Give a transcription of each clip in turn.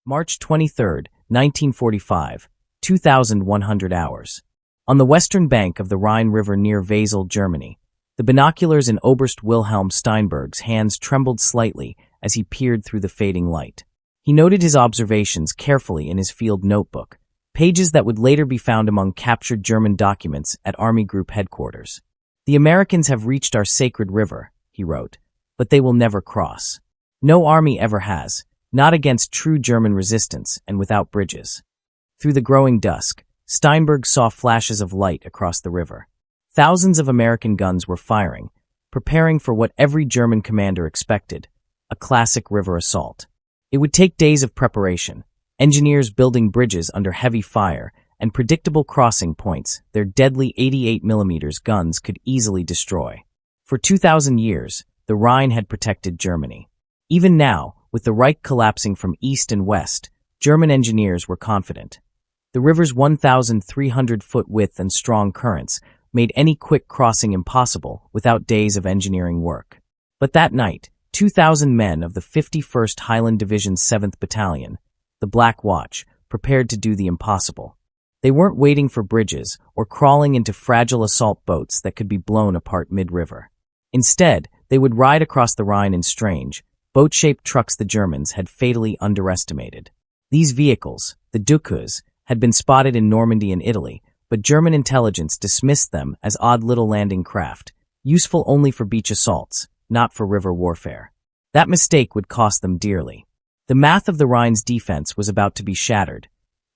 March 23, 1945, 2,100 hours. On the western bank of the Rhine River near Wesel, Germany, the binoculars in Oberst Wilhelm Steinberg's hands trembled slightly as he peered through the fading light. He noted his observations carefully in his field notebook, pages that would later be found among captured German documents at Army Group headquarters. "The Americans have reached our sacred river," he wrote, "but they will never cross. No army ever has, not against true German resistance and without bridges." Through the growing dusk, Steinberg saw flashes of light across the river. Thousands of American guns were firing, preparing for what every German commander expected, a classic river assault. It would take days of preparation, engineers building bridges under heavy fire, and predictable crossing points their deadly 88mm guns could easily destroy. For 2,000 years, the Rhine had protected Germany. Even now, with the Reich collapsing from east and west, German engineers were confident. The river's 1,300-foot width and strong currents made any quick crossing impossible without days of engineering work. But that night, 2,000 men of the 51st Highland Division's 7th Battalion, the Black Watch, prepared to do the impossible. They weren't waiting for bridges or crawling into fragile assault boats that could be blown apart mid-river. Instead, they would ride across the Rhine in strange, boat-shaped trucks the Germans had fatally underestimated. These vehicles, the DUKWs, had been spotted in Normandy and Italy, but German intelligence dismissed them as odd little landing craft, useful only for beach assaults, not for river warfare. That mistake would cost them dearly. The math of the Rhine's defense was about to be shattered,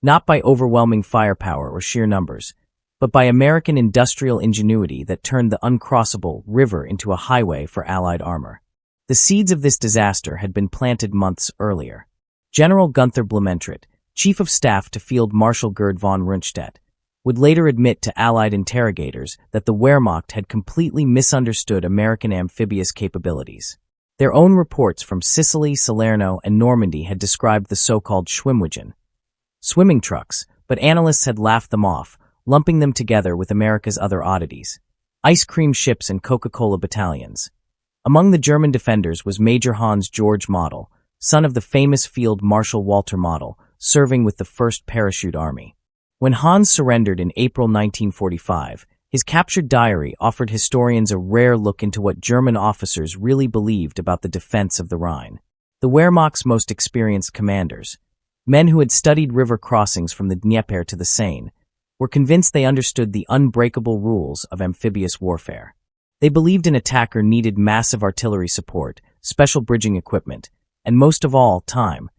not by overwhelming firepower or sheer numbers, but by American industrial ingenuity that turned the uncrossable river into a highway for Allied armor. The seeds of this disaster had been planted months earlier. General Gunther Blumentritt, Chief of Staff to Field Marshal Gerd von Rundstedt, would later admit to Allied interrogators that the Wehrmacht had completely misunderstood American amphibious capabilities. Their own reports from Sicily, Salerno, and Normandy had described the so-called Schwimmwagen, swimming trucks, but analysts had laughed them off, lumping them together with America's other oddities, ice cream ships and Coca-Cola battalions. Among the German defenders was Major Hans Georg Model, son of the famous Field Marshal Walter Model, serving with the 1st Parachute Army. When Hans surrendered in April 1945, his captured diary offered historians a rare look into what German officers really believed about the defense of the Rhine. The Wehrmacht's most experienced commanders, men who had studied river crossings from the Dnieper to the Seine, were convinced they understood the unbreakable rules of amphibious warfare. They believed an attacker needed massive artillery support, special bridging equipment, and most of all, time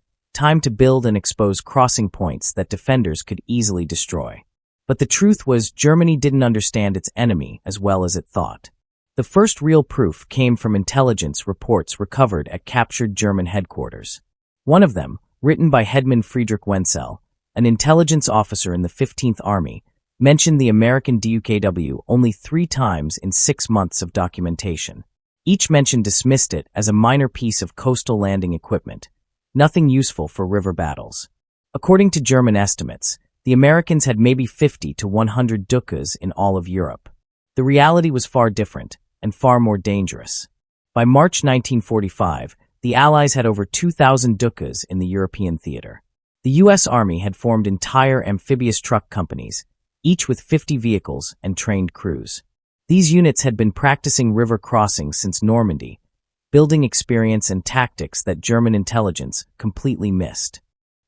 to build and expose crossing points that defenders could easily destroy. But the truth was Germany didn't understand its enemy as well as it thought. The first real proof came from intelligence reports recovered at captured German headquarters. One of them, written by Headman Friedrich Wenzel, an intelligence officer in the 15th Army, mentioned the American DUKW only 3 times in 6 months of documentation. Each mention dismissed it as a minor piece of coastal landing equipment, nothing useful for river battles. According to German estimates, the Americans had maybe 50 to 100 DUKWs in all of Europe. The reality was far different and far more dangerous. By March 1945, the Allies had over 2,000 DUKWs in the European theater. The U.S. Army had formed entire amphibious truck companies, each with 50 vehicles and trained crews. These units had been practicing river crossings since Normandy, building experience and tactics that German intelligence completely missed.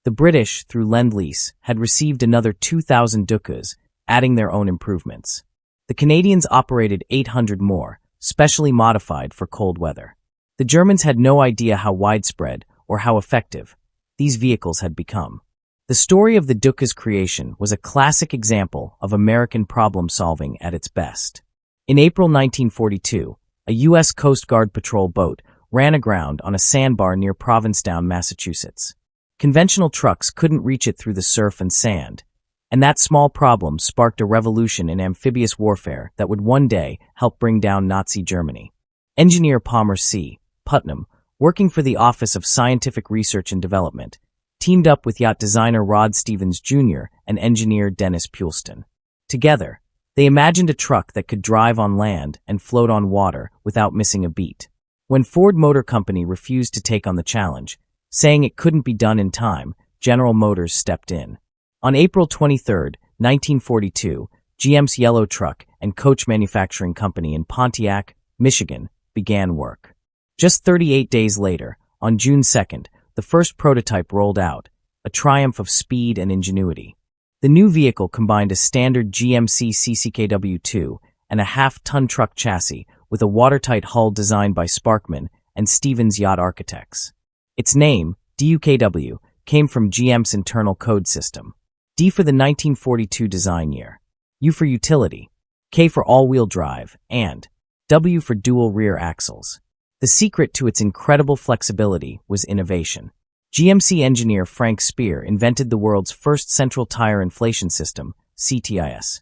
The British, through Lend-Lease, had received another 2,000 DUKWs, adding their own improvements. The Canadians operated 800 more, specially modified for cold weather. The Germans had no idea how widespread or how effective these vehicles had become. The story of the DUKW's creation was a classic example of American problem-solving at its best. In April 1942, a U.S. Coast Guard patrol boat ran aground on a sandbar near Provincetown, Massachusetts. Conventional trucks couldn't reach it through the surf and sand, and that small problem sparked a revolution in amphibious warfare that would one day help bring down Nazi Germany. Engineer Palmer C. Putnam, working for the Office of Scientific Research and Development, teamed up with yacht designer Rod Stevens Jr. and engineer Dennis Pulston. Together, they imagined a truck that could drive on land and float on water without missing a beat. When Ford Motor Company refused to take on the challenge, saying it couldn't be done in time, General Motors stepped in. On April 23, 1942, GM's yellow truck and coach manufacturing company in Pontiac, Michigan, began work. Just 38 days later, on June 2nd, the first prototype rolled out, a triumph of speed and ingenuity. The new vehicle combined a standard GMC CCKW2 and a half-ton truck chassis with a watertight hull designed by Sparkman and Stevens Yacht Architects. Its name, DUKW, came from GM's internal code system. D for the 1942 design year, U for utility, K for all-wheel drive, and W for dual rear axles. The secret to its incredible flexibility was innovation. GMC engineer Frank Spear invented the world's first central tire inflation system, CTIS,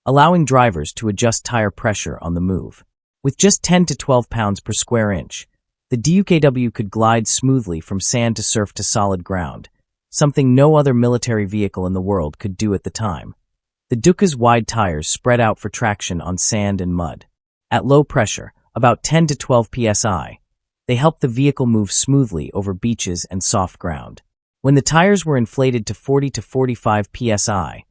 allowing drivers to adjust tire pressure on the move. With just 10 to 12 pounds per square inch, the DUKW could glide smoothly from sand to surf to solid ground, something no other military vehicle in the world could do at the time. The DUKW's wide tires spread out for traction on sand and mud. At low pressure, about 10 to 12 psi, they helped the vehicle move smoothly over beaches and soft ground. When the tires were inflated to 40 to 45 psi,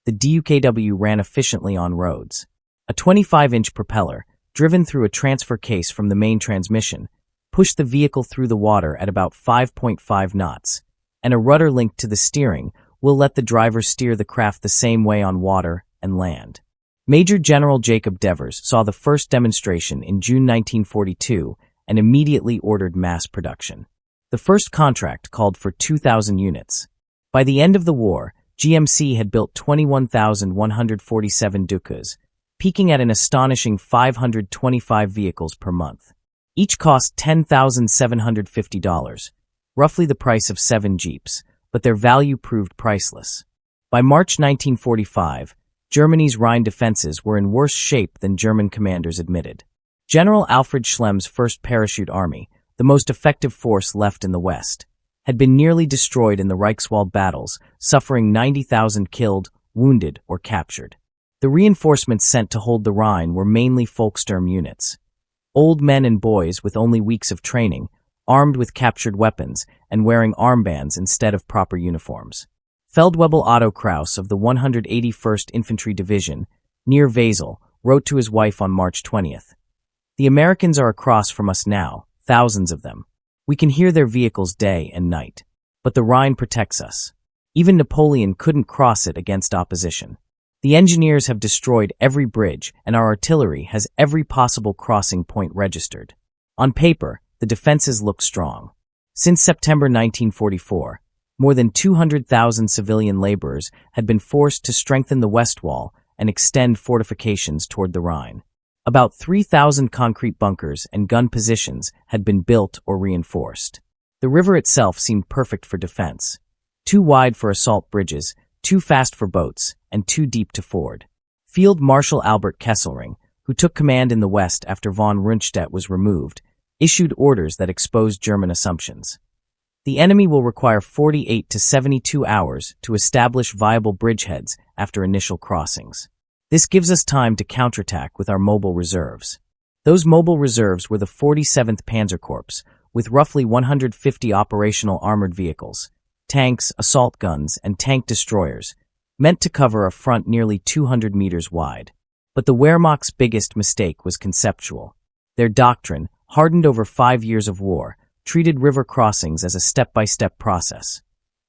the DUKW ran efficiently on roads. A 25-inch propeller, driven through a transfer case from the main transmission, pushed the vehicle through the water at about 5.5 knots, and a rudder linked to the steering will let the driver steer the craft the same way on water and land. Major General Jacob Devers saw the first demonstration in June 1942 and immediately ordered mass production. The first contract called for 2,000 units. By the end of the war, GMC had built 21,147 DUKWs, peaking at an astonishing 525 vehicles per month. Each cost $10,750, roughly the price of 7 Jeeps, but their value proved priceless. By March 1945, Germany's Rhine defenses were in worse shape than German commanders admitted. General Alfred Schlemm's First Parachute Army, the most effective force left in the West, had been nearly destroyed in the Reichswald battles, suffering 90,000 killed, wounded, or captured. The reinforcements sent to hold the Rhine were mainly Volkssturm units. Old men and boys with only weeks of training, armed with captured weapons and wearing armbands instead of proper uniforms. Feldwebel Otto Kraus of the 181st Infantry Division, near Wesel, wrote to his wife on March 20th. "The Americans are across from us now, thousands of them. We can hear their vehicles day and night. But the Rhine protects us. Even Napoleon couldn't cross it against opposition. The engineers have destroyed every bridge, and our artillery has every possible crossing point registered." On paper, the defenses look strong. Since September 1944, more than 200,000 civilian laborers had been forced to strengthen the West Wall and extend fortifications toward the Rhine. About 3,000 concrete bunkers and gun positions had been built or reinforced. The river itself seemed perfect for defense. Too wide for assault bridges, too fast for boats, and too deep to ford. Field Marshal Albert Kesselring, who took command in the West after von Rundstedt was removed, issued orders that exposed German assumptions. The enemy will require 48 to 72 hours to establish viable bridgeheads after initial crossings. This gives us time to counterattack with our mobile reserves. Those mobile reserves were the 47th Panzer Corps, with roughly 150 operational armored vehicles, tanks, assault guns, and tank destroyers, meant to cover a front nearly 200 meters wide. But the Wehrmacht's biggest mistake was conceptual. Their doctrine, hardened over 5 years of war, treated river crossings as a step-by-step process.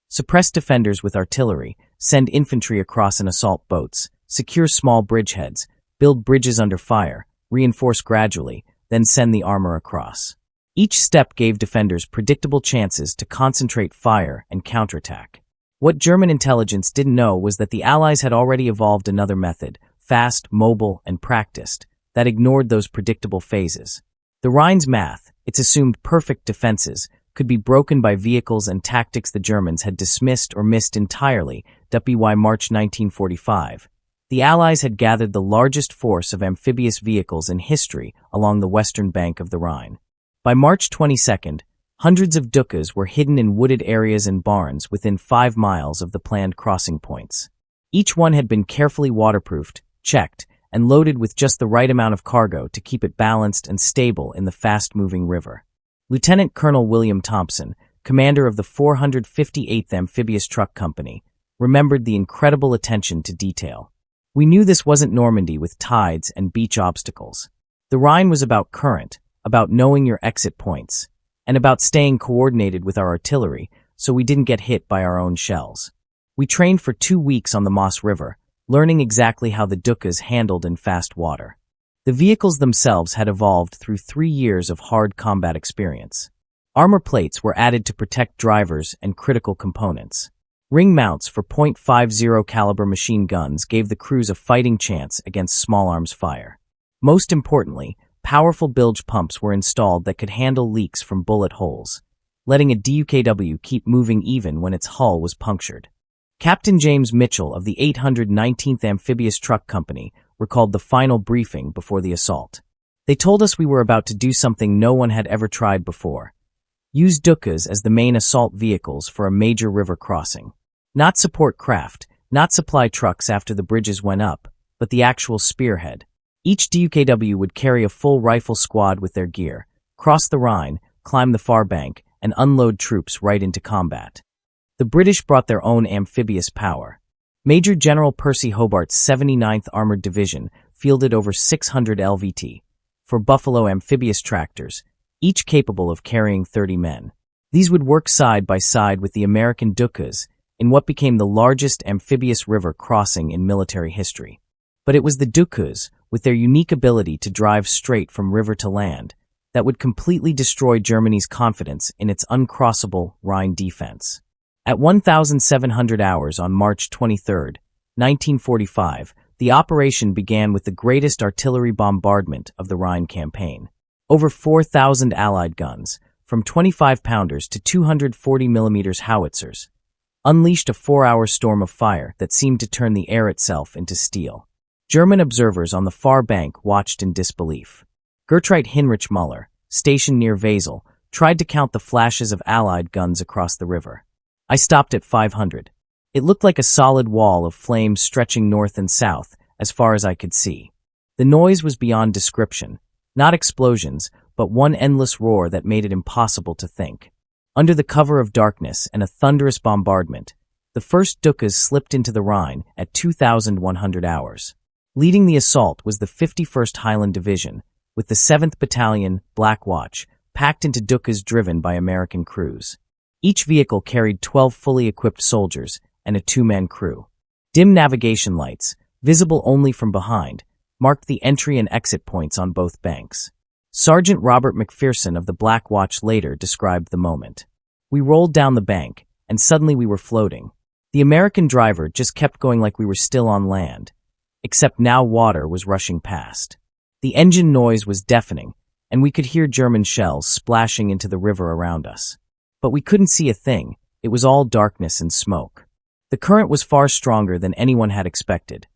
Suppress defenders with artillery, send infantry across in assault boats, secure small bridgeheads, build bridges under fire, reinforce gradually, then send the armor across. Each step gave defenders predictable chances to concentrate fire and counterattack. What German intelligence didn't know was that the Allies had already evolved another method, fast, mobile, and practiced, that ignored those predictable phases. The Rhine's math, its assumed perfect defenses, could be broken by vehicles and tactics the Germans had dismissed or missed entirely. WWII March 1945. The Allies had gathered the largest force of amphibious vehicles in history along the western bank of the Rhine. By March 22nd, hundreds of DUKWs were hidden in wooded areas and barns within 5 miles of the planned crossing points. Each one had been carefully waterproofed, checked, and loaded with just the right amount of cargo to keep it balanced and stable in the fast-moving river. Lieutenant Colonel William Thompson, commander of the 458th Amphibious Truck Company, remembered the incredible attention to detail. We knew this wasn't Normandy with tides and beach obstacles. The Rhine was about current, about knowing your exit points, and about staying coordinated with our artillery so we didn't get hit by our own shells. We trained for 2 weeks on the Moss River, learning exactly how the DUKWs handled in fast water. The vehicles themselves had evolved through 3 years of hard combat experience. Armor plates were added to protect drivers and critical components. Ring mounts for .50 caliber machine guns gave the crews a fighting chance against small arms fire. Most importantly, powerful bilge pumps were installed that could handle leaks from bullet holes, letting a DUKW keep moving even when its hull was punctured. Captain James Mitchell of the 819th Amphibious Truck Company recalled the final briefing before the assault. They told us we were about to do something no one had ever tried before. Use DUKWs as the main assault vehicles for a major river crossing. Not support craft, not supply trucks after the bridges went up, but the actual spearhead. Each DUKW would carry a full rifle squad with their gear, cross the Rhine, climb the far bank, and unload troops right into combat. The British brought their own amphibious power. Major General Percy Hobart's 79th Armored Division fielded over 600 LVT, for Buffalo amphibious tractors, each capable of carrying 30 men. These would work side by side with the American DUKWs in what became the largest amphibious river crossing in military history. But it was the DUKWs, with their unique ability to drive straight from river to land, that would completely destroy Germany's confidence in its uncrossable Rhine defense. At 1,700 hours on March 23, 1945, the operation began with the greatest artillery bombardment of the Rhine campaign. Over 4,000 Allied guns, from 25-pounders to 240mm howitzers, unleashed a 4-hour storm of fire that seemed to turn the air itself into steel. German observers on the far bank watched in disbelief. Gertreit Heinrich Müller, stationed near Wesel, tried to count the flashes of Allied guns across the river. I stopped at 500. It looked like a solid wall of flames stretching north and south, as far as I could see. The noise was beyond description, not explosions, but one endless roar that made it impossible to think. Under the cover of darkness and a thunderous bombardment, the first DUKWs slipped into the Rhine at 2,100 hours. Leading the assault was the 51st Highland Division, with the 7th Battalion, Black Watch, packed into DUKWs driven by American crews. Each vehicle carried 12 fully equipped soldiers and a 2-man crew. Dim navigation lights, visible only from behind, marked the entry and exit points on both banks. Sergeant Robert McPherson of the Black Watch later described the moment. We rolled down the bank, and suddenly we were floating. The American driver just kept going like we were still on land, except now water was rushing past. The engine noise was deafening, and we could hear German shells splashing into the river around us. But we couldn't see a thing. It was all darkness and smoke. The current was far stronger than anyone had expected,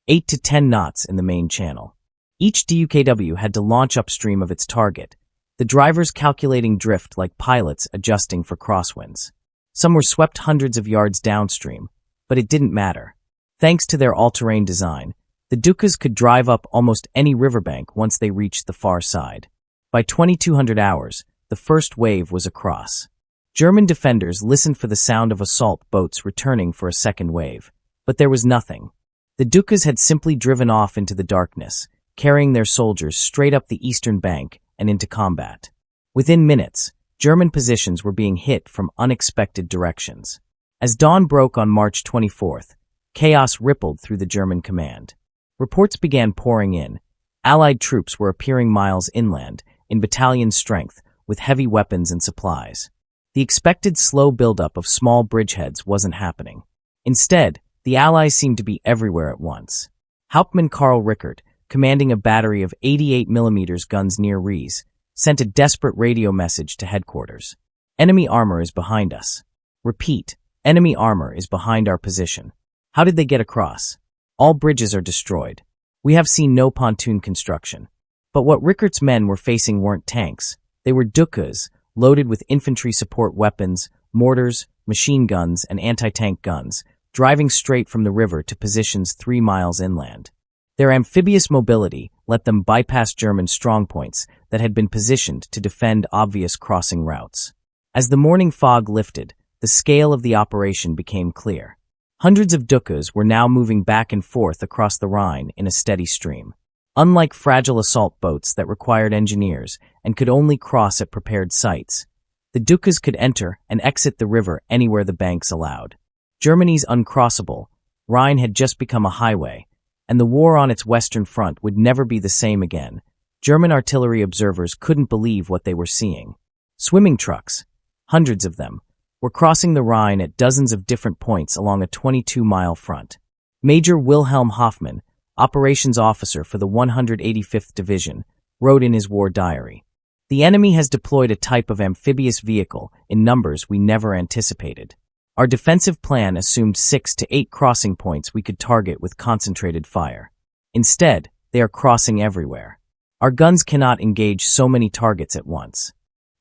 8 to 10 knots in the main channel. Each DUKW had to launch upstream of its target, the drivers calculating drift like pilots adjusting for crosswinds. Some were swept hundreds of yards downstream, but it didn't matter. Thanks to their all-terrain design, the DUKWs could drive up almost any riverbank once they reached the far side. By 2,200 hours, the first wave was across. German defenders listened for the sound of assault boats returning for a second wave, but there was nothing. The DUKWs had simply driven off into the darkness, carrying their soldiers straight up the eastern bank and into combat. Within minutes, German positions were being hit from unexpected directions. As dawn broke on March 24th, chaos rippled through the German command. Reports began pouring in. Allied troops were appearing miles inland, in battalion strength, with heavy weapons and supplies. The expected slow buildup of small bridgeheads wasn't happening. Instead, the Allies seemed to be everywhere at once. Hauptmann Karl Rickert, commanding a battery of 88mm guns near Ries, sent a desperate radio message to headquarters. Enemy armor is behind us. Repeat, enemy armor is behind our position. How did they get across? All bridges are destroyed. We have seen no pontoon construction. But what Rickert's men were facing weren't tanks. They were DUKWs, loaded with infantry support weapons, mortars, machine guns, and anti-tank guns, driving straight from the river to positions 3 miles inland. Their amphibious mobility let them bypass German strongpoints that had been positioned to defend obvious crossing routes. As the morning fog lifted, the scale of the operation became clear. Hundreds of DUKWs were now moving back and forth across the Rhine in a steady stream. Unlike fragile assault boats that required engineers and could only cross at prepared sites, the DUKWs could enter and exit the river anywhere the banks allowed. Germany's uncrossable Rhine had just become a highway, and the war on its western front would never be the same again. German artillery observers couldn't believe what they were seeing. Swimming trucks, hundreds of them, were crossing the Rhine at dozens of different points along a 22-mile front. Major Wilhelm Hoffmann, operations officer for the 185th Division, wrote in his war diary, "The enemy has deployed a type of amphibious vehicle in numbers we never anticipated. Our defensive plan assumed 6 to 8 crossing points we could target with concentrated fire. Instead, they are crossing everywhere. Our guns cannot engage so many targets at once."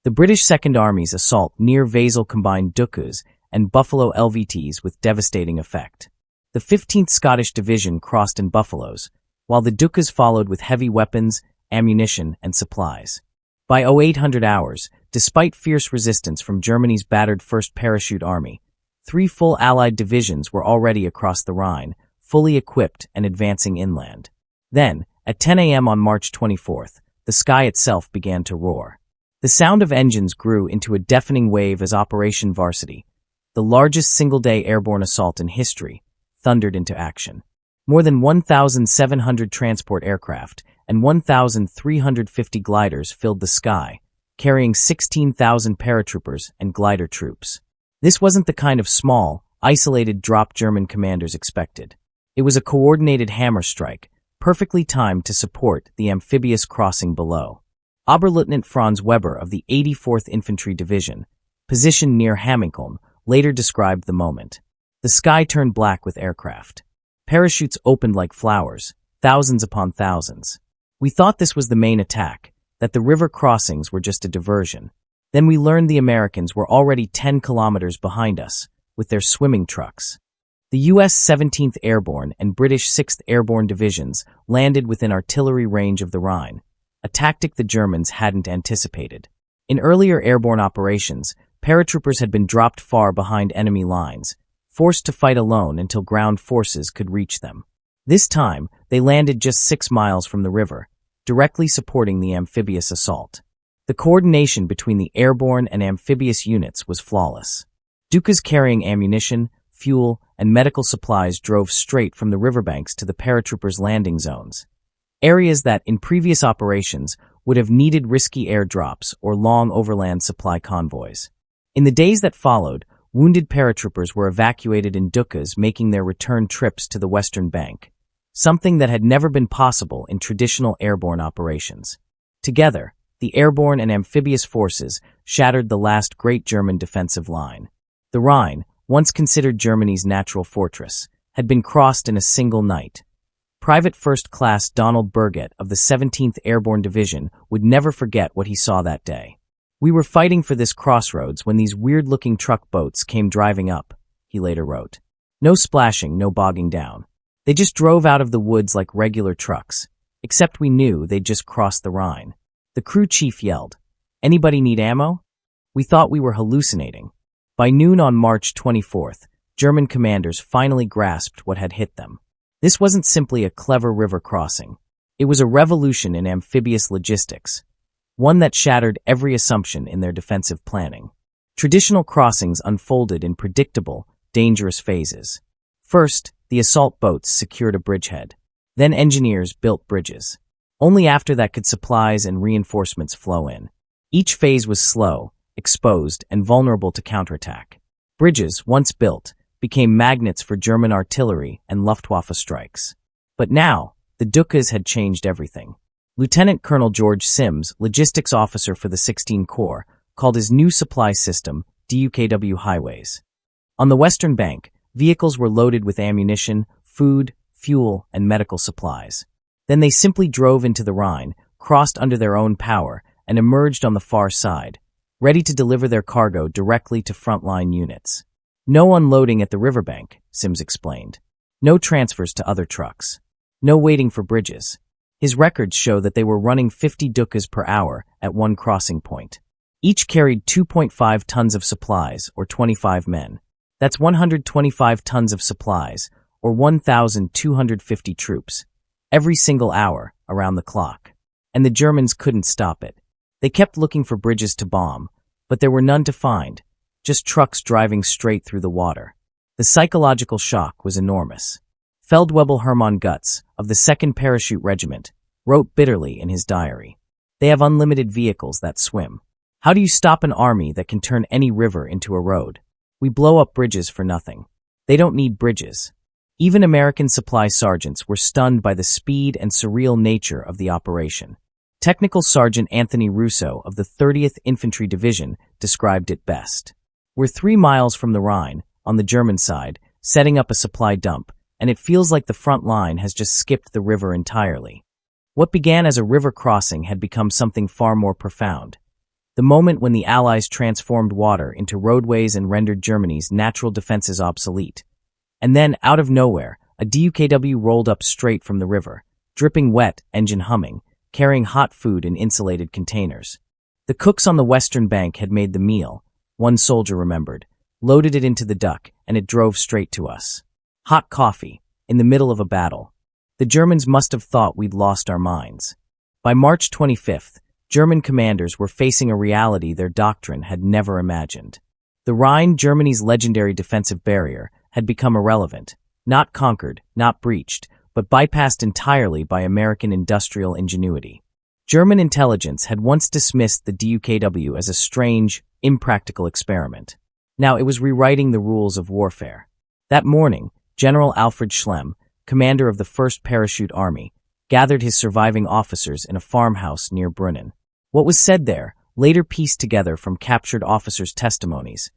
The British Second Army's assault near Wesel combined DUKWs and Buffalo LVTs with devastating effect. The 15th Scottish Division crossed in buffaloes, while the DUKWs followed with heavy weapons, ammunition, and supplies. By 0800 hours, despite fierce resistance from Germany's battered 1st Parachute Army, 3 full Allied divisions were already across the Rhine, fully equipped and advancing inland. Then, at 10 a.m. on March 24th, the sky itself began to roar. The sound of engines grew into a deafening wave as Operation Varsity, the largest single-day airborne assault in history, thundered into action. More than 1,700 transport aircraft and 1,350 gliders filled the sky, carrying 16,000 paratroopers and glider troops. This wasn't the kind of small, isolated drop German commanders expected. It was a coordinated hammer strike, perfectly timed to support the amphibious crossing below. Oberleutnant Franz Weber of the 84th Infantry Division, positioned near Hamminkeln, later described the moment. The sky turned black with aircraft. Parachutes opened like flowers, thousands upon thousands. We thought this was the main attack, that the river crossings were just a diversion. Then we learned the Americans were already 10 kilometers behind us, with their swimming trucks. The U.S. 17th Airborne and British 6th Airborne Divisions landed within artillery range of the Rhine, a tactic the Germans hadn't anticipated. In earlier airborne operations, paratroopers had been dropped far behind enemy lines, forced to fight alone until ground forces could reach them. This time, they landed just 6 miles from the river, directly supporting the amphibious assault. The coordination between the airborne and amphibious units was flawless. DUKWs carrying ammunition, fuel, and medical supplies drove straight from the riverbanks to the paratroopers' landing zones, areas that, in previous operations, would have needed risky airdrops or long overland supply convoys. In the days that followed, wounded paratroopers were evacuated in DUKWs making their return trips to the western bank, something that had never been possible in traditional airborne operations. Together, the airborne and amphibious forces shattered the last great German defensive line. The Rhine, once considered Germany's natural fortress, had been crossed in a single night. Private First Class Donald Burgett of the 17th Airborne Division would never forget what he saw that day. "We were fighting for this crossroads when these weird-looking truck boats came driving up," he later wrote. "No splashing, no bogging down. They just drove out of the woods like regular trucks, except we knew they'd just crossed the Rhine." The crew chief yelled, "Anybody need ammo?" We thought we were hallucinating. By noon on March 24th, German commanders finally grasped what had hit them. This wasn't simply a clever river crossing. It was a revolution in amphibious logistics, one that shattered every assumption in their defensive planning. Traditional crossings unfolded in predictable, dangerous phases. First, the assault boats secured a bridgehead. Then engineers built bridges. Only after that could supplies and reinforcements flow in. Each phase was slow, exposed, and vulnerable to counterattack. Bridges, once built, became magnets for German artillery and Luftwaffe strikes. But now, the DUKWs had changed everything. Lieutenant Colonel George Sims, logistics officer for the 16 Corps, called his new supply system DUKW highways. On the western bank, vehicles were loaded with ammunition, food, fuel, and medical supplies. Then they simply drove into the Rhine, crossed under their own power, and emerged on the far side, ready to deliver their cargo directly to frontline units. No unloading at the riverbank, Sims explained. No transfers to other trucks. No waiting for bridges. His records show that they were running 50 DUKWs per hour at one crossing point. Each carried 2.5 tons of supplies, or 25 men. That's 125 tons of supplies, or 1,250 troops, every single hour, around the clock. And the Germans couldn't stop it. They kept looking for bridges to bomb, but there were none to find, just trucks driving straight through the water. The psychological shock was enormous. Feldwebel Hermann Gutz, of the 2nd Parachute Regiment, wrote bitterly in his diary, "They have unlimited vehicles that swim. How do you stop an army that can turn any river into a road? We blow up bridges for nothing. They don't need bridges." Even American supply sergeants were stunned by the speed and surreal nature of the operation. Technical Sergeant Anthony Russo of the 30th Infantry Division described it best. "We're 3 miles from the Rhine, on the German side, setting up a supply dump, and it feels like the front line has just skipped the river entirely." What began as a river crossing had become something far more profound. The moment when the Allies transformed water into roadways and rendered Germany's natural defenses obsolete. And then, out of nowhere, a DUKW rolled up straight from the river, dripping wet, engine humming, carrying hot food in insulated containers. The cooks on the western bank had made the meal, one soldier remembered, loaded it into the duck, and it drove straight to us. Hot coffee, in the middle of a battle. The Germans must have thought we'd lost our minds. By March 25th, German commanders were facing a reality their doctrine had never imagined. The Rhine, Germany's legendary defensive barrier, had become irrelevant, not conquered, not breached, but bypassed entirely by American industrial ingenuity. German intelligence had once dismissed the DUKW as a strange, impractical experiment. Now it was rewriting the rules of warfare. That morning, General Alfred Schlemm, commander of the 1st Parachute Army, gathered his surviving officers in a farmhouse near Brunnen. What was said there, later pieced together from captured officers' testimonies,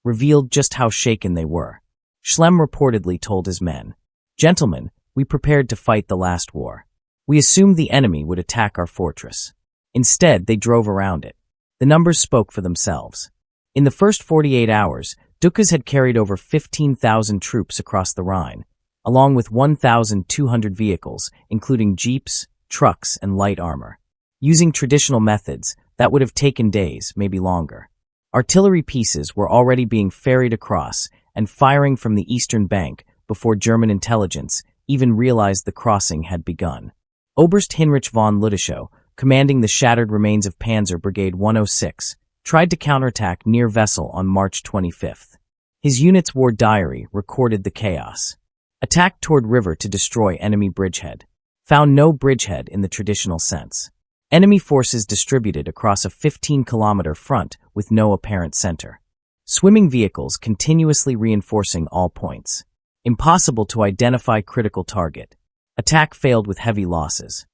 revealed just how shaken they were. Schlemm reportedly told his men, "Gentlemen, we prepared to fight the last war. We assumed the enemy would attack our fortress. Instead, they drove around it." The numbers spoke for themselves. In the first 48 hours, DUKWs had carried over 15,000 troops across the Rhine, along with 1,200 vehicles, including jeeps, trucks, and light armor. Using traditional methods, that would have taken days, maybe longer. Artillery pieces were already being ferried across and firing from the eastern bank before German intelligence even realized the crossing had begun. Oberst Heinrich von Lüttichow, commanding the shattered remains of Panzer Brigade 106, tried to counterattack near Wesel on March 25th. His unit's war diary recorded the chaos. Attacked toward river to destroy enemy bridgehead. Found no bridgehead in the traditional sense. Enemy forces distributed across a 15-kilometer front with no apparent center. Swimming vehicles continuously reinforcing all points. Impossible to identify critical target. Attack failed with heavy losses.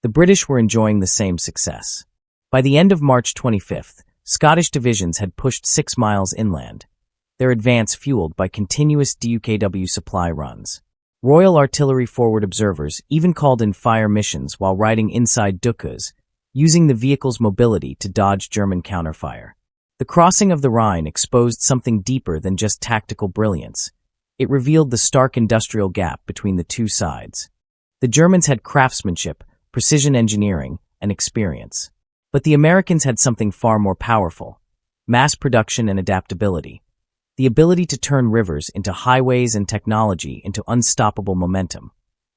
The British were enjoying the same success. By the end of March 25th, Scottish divisions had pushed 6 miles inland, their advance fueled by continuous DUKW supply runs. Royal Artillery forward observers even called in fire missions while riding inside DUKWs, using the vehicle's mobility to dodge German counterfire. The crossing of the Rhine exposed something deeper than just tactical brilliance. It revealed the stark industrial gap between the two sides. The Germans had craftsmanship, precision engineering, and experience. But the Americans had something far more powerful: mass production and adaptability. The ability to turn rivers into highways and technology into unstoppable momentum.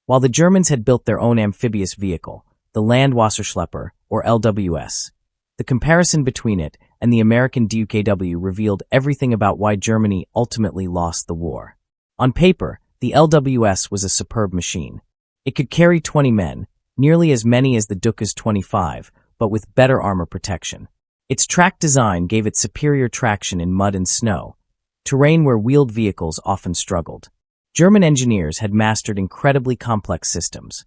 While the Germans had built their own amphibious vehicle, the Landwasserschlepper, or LWS, the comparison between it and the American DUKW revealed everything about why Germany ultimately lost the war. On paper, the LWS was a superb machine. It could carry 20 men, nearly as many as the DUKW's 25, but with better armor protection. Its track design gave it superior traction in mud and snow, terrain where wheeled vehicles often struggled. German engineers had mastered incredibly complex systems.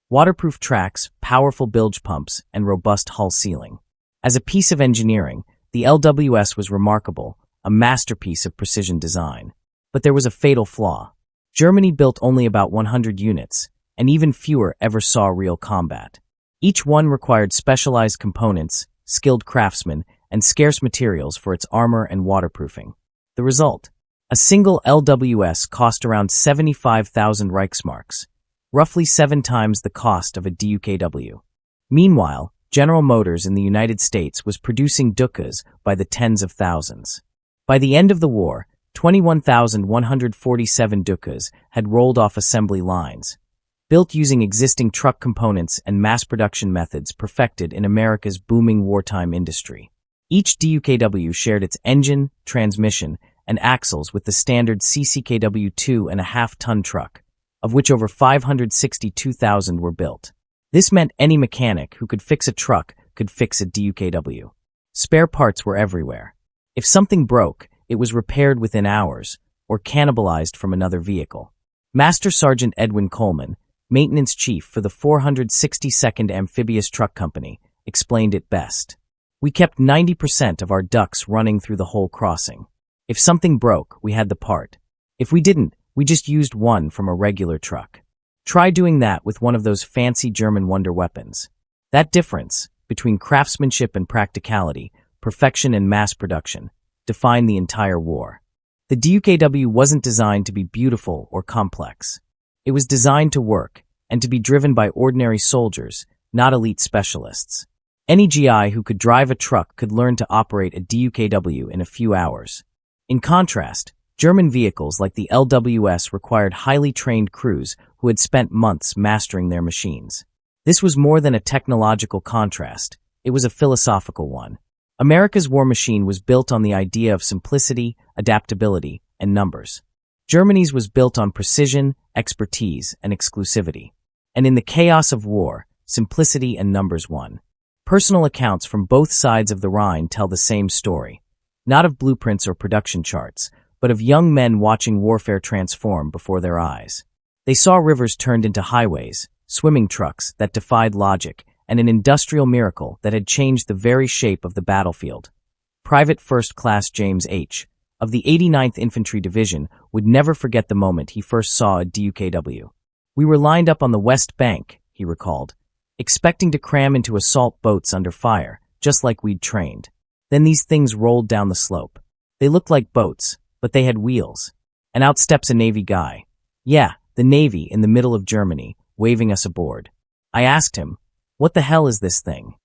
Waterproof tracks, powerful bilge pumps, and robust hull sealing. As a piece of engineering, the LWS was remarkable, a masterpiece of precision design. But there was a fatal flaw. Germany built only about 100 units, and even fewer ever saw real combat. Each one required specialized components, skilled craftsmen, and scarce materials for its armor and waterproofing. The result? A single LWS cost around 75,000 Reichsmarks, roughly 7 times the cost of a DUKW. Meanwhile, General Motors in the United States was producing DUKWs by the tens of thousands. By the end of the war, 21,147 DUKWs had rolled off assembly lines, built using existing truck components and mass production methods perfected in America's booming wartime industry. Each DUKW shared its engine, transmission, and axles with the standard CCKW 2.5-ton truck, of which over 562,000 were built. This meant any mechanic who could fix a truck could fix a DUKW. Spare parts were everywhere. If something broke, it was repaired within hours or cannibalized from another vehicle. Master Sergeant Edwin Coleman, maintenance chief for the 462nd Amphibious Truck Company, explained it best. We kept 90% of our ducts running through the whole crossing. If something broke, we had the part. If we didn't, we just used one from a regular truck. Try doing that with one of those fancy German wonder weapons. That difference between craftsmanship and practicality, perfection and mass production, defined the entire war. The DUKW wasn't designed to be beautiful or complex. It was designed to work and to be driven by ordinary soldiers, not elite specialists. Any GI who could drive a truck could learn to operate a DUKW in a few hours. In contrast, German vehicles like the LWS required highly trained crews who had spent months mastering their machines. This was more than a technological contrast, it was a philosophical one. America's war machine was built on the idea of simplicity, adaptability, and numbers. Germany's was built on precision, expertise, and exclusivity. And in the chaos of war, simplicity and numbers won. Personal accounts from both sides of the Rhine tell the same story, not of blueprints or production charts, but of young men watching warfare transform before their eyes. They saw rivers turned into highways, swimming trucks that defied logic, and an industrial miracle that had changed the very shape of the battlefield. Private First Class James H. of the 89th Infantry Division would never forget the moment he first saw a DUKW. We were lined up on the west bank, he recalled, expecting to cram into assault boats under fire, just like we'd trained. Then these things rolled down the slope. They looked like boats, but they had wheels. And out steps a Navy guy. Yeah, the Navy in the middle of Germany, waving us aboard. I asked him, "What the hell is this thing?"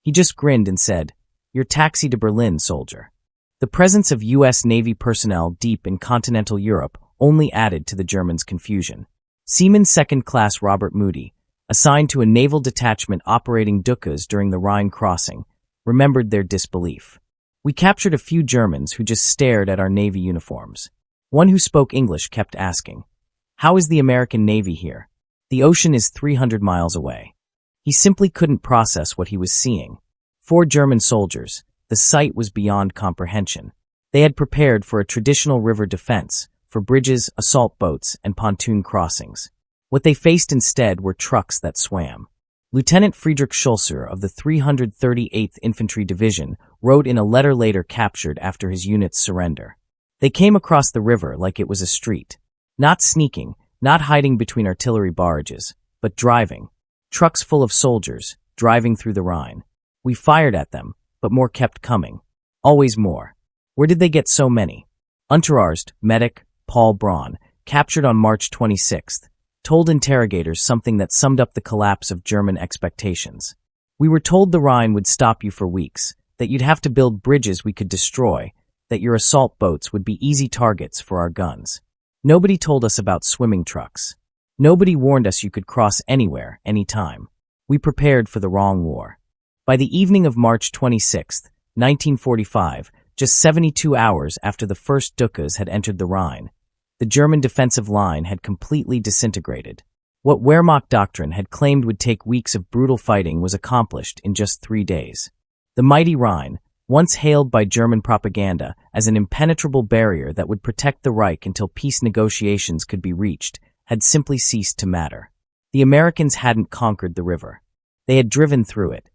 He just grinned and said, "Your taxi to Berlin, soldier." The presence of U.S. Navy personnel deep in continental Europe only added to the Germans' confusion. Seaman Second Class Robert Moody, assigned to a naval detachment operating DUKWs during the Rhine crossing, remembered their disbelief. We captured a few Germans who just stared at our Navy uniforms. One who spoke English kept asking, "How is the American Navy here? The ocean is 300 miles away." He simply couldn't process what he was seeing. For German soldiers, the sight was beyond comprehension. They had prepared for a traditional river defense, for bridges, assault boats, and pontoon crossings. What they faced instead were trucks that swam. Lieutenant Friedrich Schulzer of the 338th Infantry Division wrote in a letter later captured after his unit's surrender. They came across the river like it was a street. Not sneaking, not hiding between artillery barrages, but driving. Trucks full of soldiers, driving through the Rhine. We fired at them, but more kept coming. Always more. Where did they get so many? Unterarzt, medic, Paul Braun, captured on March 26th, told interrogators something that summed up the collapse of German expectations. "We were told the Rhine would stop you for weeks, that you'd have to build bridges we could destroy, that your assault boats would be easy targets for our guns. Nobody told us about swimming trucks. Nobody warned us you could cross anywhere, anytime. We prepared for the wrong war." By the evening of March 26, 1945, just 72 hours after the first DUKWs had entered the Rhine, the German defensive line had completely disintegrated. What Wehrmacht doctrine had claimed would take weeks of brutal fighting was accomplished in just 3 days. The mighty Rhine, once hailed by German propaganda as an impenetrable barrier that would protect the Reich until peace negotiations could be reached, had simply ceased to matter. The Americans hadn't conquered the river. They had driven through it.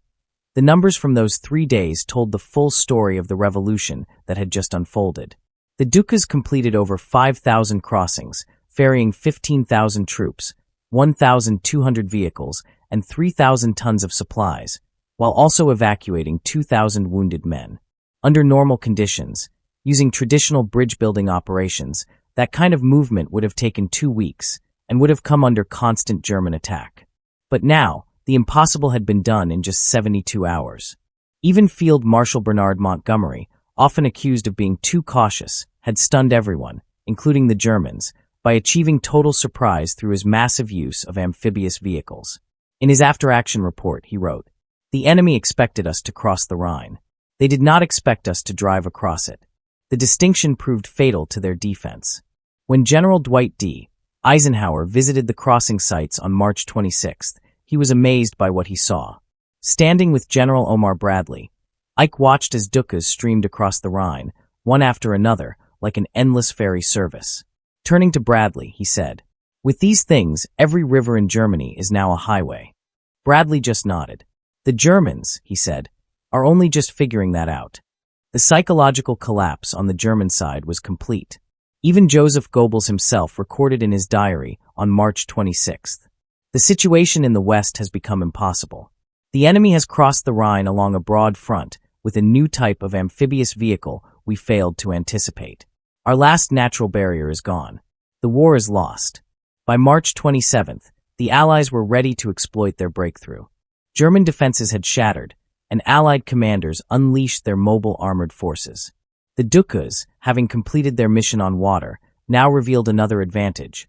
The numbers from those 3 days told the full story of the revolution that had just unfolded. The DUKWs completed over 5,000 crossings, ferrying 15,000 troops, 1,200 vehicles, and 3,000 tons of supplies, while also evacuating 2,000 wounded men. Under normal conditions, using traditional bridge-building operations, that kind of movement would have taken 2 weeks and would have come under constant German attack. But now, The impossible had been done in just 72 hours. Even Field Marshal Bernard Montgomery, often accused of being too cautious, had stunned everyone, including the Germans, by achieving total surprise through his massive use of amphibious vehicles. In his after-action report, he wrote, "The enemy expected us to cross the Rhine. They did not expect us to drive across it. The distinction proved fatal to their defense." When General Dwight D. Eisenhower visited the crossing sites on March 26th, he was amazed by what he saw. Standing with General Omar Bradley, Ike watched as DUKWs streamed across the Rhine, one after another, like an endless ferry service. Turning to Bradley, he said, "With these things, every river in Germany is now a highway." Bradley just nodded. "The Germans," he said, "are only just figuring that out." The psychological collapse on the German side was complete. Even Joseph Goebbels himself recorded in his diary on March 26th. "The situation in the West has become impossible. The enemy has crossed the Rhine along a broad front with a new type of amphibious vehicle we failed to anticipate. Our last natural barrier is gone. The war is lost." By March 27th, the Allies were ready to exploit their breakthrough. German defenses had shattered, and Allied commanders unleashed their mobile armored forces. The DUKWs, having completed their mission on water, now revealed another advantage.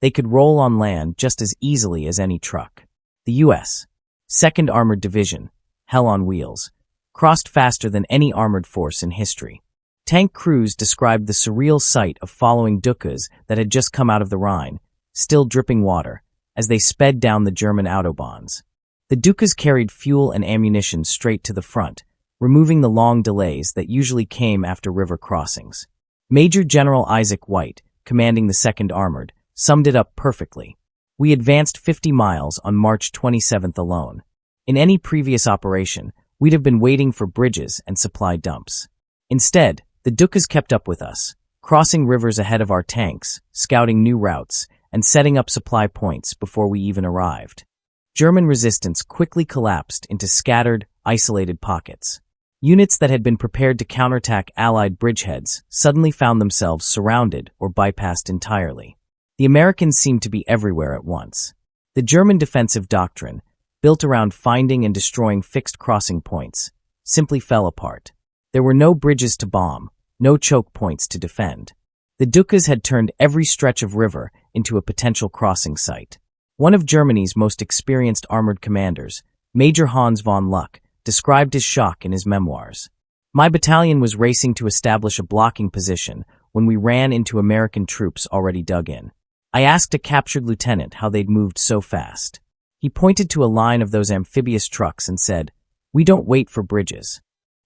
They could roll on land just as easily as any truck. The U.S. 2nd Armored Division, Hell on Wheels, crossed faster than any armored force in history. Tank crews described the surreal sight of following DUKWs that had just come out of the Rhine, still dripping water, as they sped down the German autobahns. The DUKWs carried fuel and ammunition straight to the front, removing the long delays that usually came after river crossings. Major General Isaac White, commanding the 2nd Armored, summed it up perfectly. "We advanced 50 miles on March 27th alone. In any previous operation, we'd have been waiting for bridges and supply dumps. Instead, the DUKWs kept up with us, crossing rivers ahead of our tanks, scouting new routes, and setting up supply points before we even arrived." German resistance quickly collapsed into scattered, isolated pockets. Units that had been prepared to counterattack Allied bridgeheads suddenly found themselves surrounded or bypassed entirely. The Americans seemed to be everywhere at once. The German defensive doctrine, built around finding and destroying fixed crossing points, simply fell apart. There were no bridges to bomb, no choke points to defend. The DUKWs had turned every stretch of river into a potential crossing site. One of Germany's most experienced armored commanders, Major Hans von Luck, described his shock in his memoirs. "My battalion was racing to establish a blocking position when we ran into American troops already dug in. I asked a captured lieutenant how they'd moved so fast. He pointed to a line of those amphibious trucks and said, 'We don't wait for bridges.'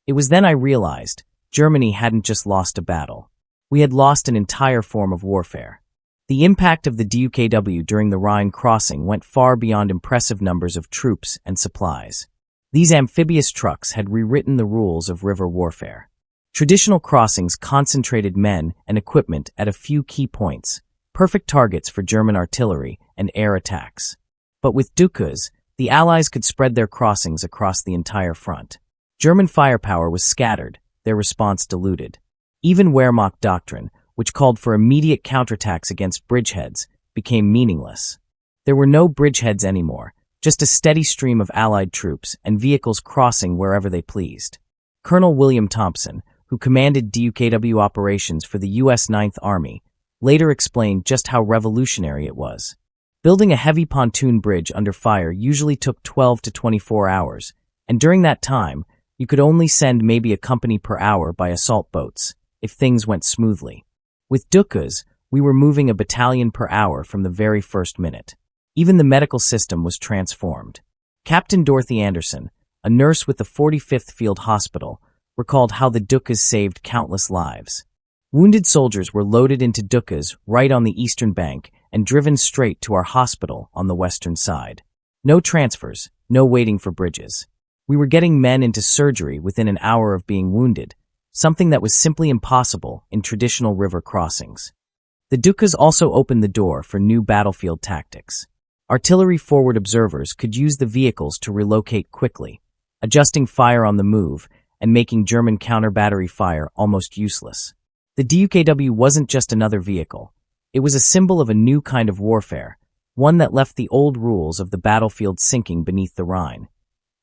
It was then I realized Germany hadn't just lost a battle. We had lost an entire form of warfare." The impact of the DUKW during the Rhine crossing went far beyond impressive numbers of troops and supplies. These amphibious trucks had rewritten the rules of river warfare. Traditional crossings concentrated men and equipment at a few key points, perfect targets for German artillery and air attacks. But with DUKWs, the Allies could spread their crossings across the entire front. German firepower was scattered, their response diluted. Even Wehrmacht doctrine, which called for immediate counterattacks against bridgeheads, became meaningless. There were no bridgeheads anymore, just a steady stream of Allied troops and vehicles crossing wherever they pleased. Colonel William Thompson, who commanded DUKW operations for the U.S. 9th Army, later explained just how revolutionary it was. Building a heavy pontoon bridge under fire usually took 12 to 24 hours, and during that time, you could only send maybe a company per hour by assault boats, if things went smoothly. With DUKWs, we were moving a battalion per hour from the very first minute. Even the medical system was transformed. Captain Dorothy Anderson, a nurse with the 45th Field Hospital, recalled how the DUKWs saved countless lives. Wounded soldiers were loaded into DUKWs right on the eastern bank and driven straight to our hospital on the western side. No transfers, no waiting for bridges. We were getting men into surgery within an hour of being wounded, something that was simply impossible in traditional river crossings. The DUKWs also opened the door for new battlefield tactics. Artillery forward observers could use the vehicles to relocate quickly, adjusting fire on the move and making German counter-battery fire almost useless. The DUKW wasn't just another vehicle. It was a symbol of a new kind of warfare, one that left the old rules of the battlefield sinking beneath the Rhine.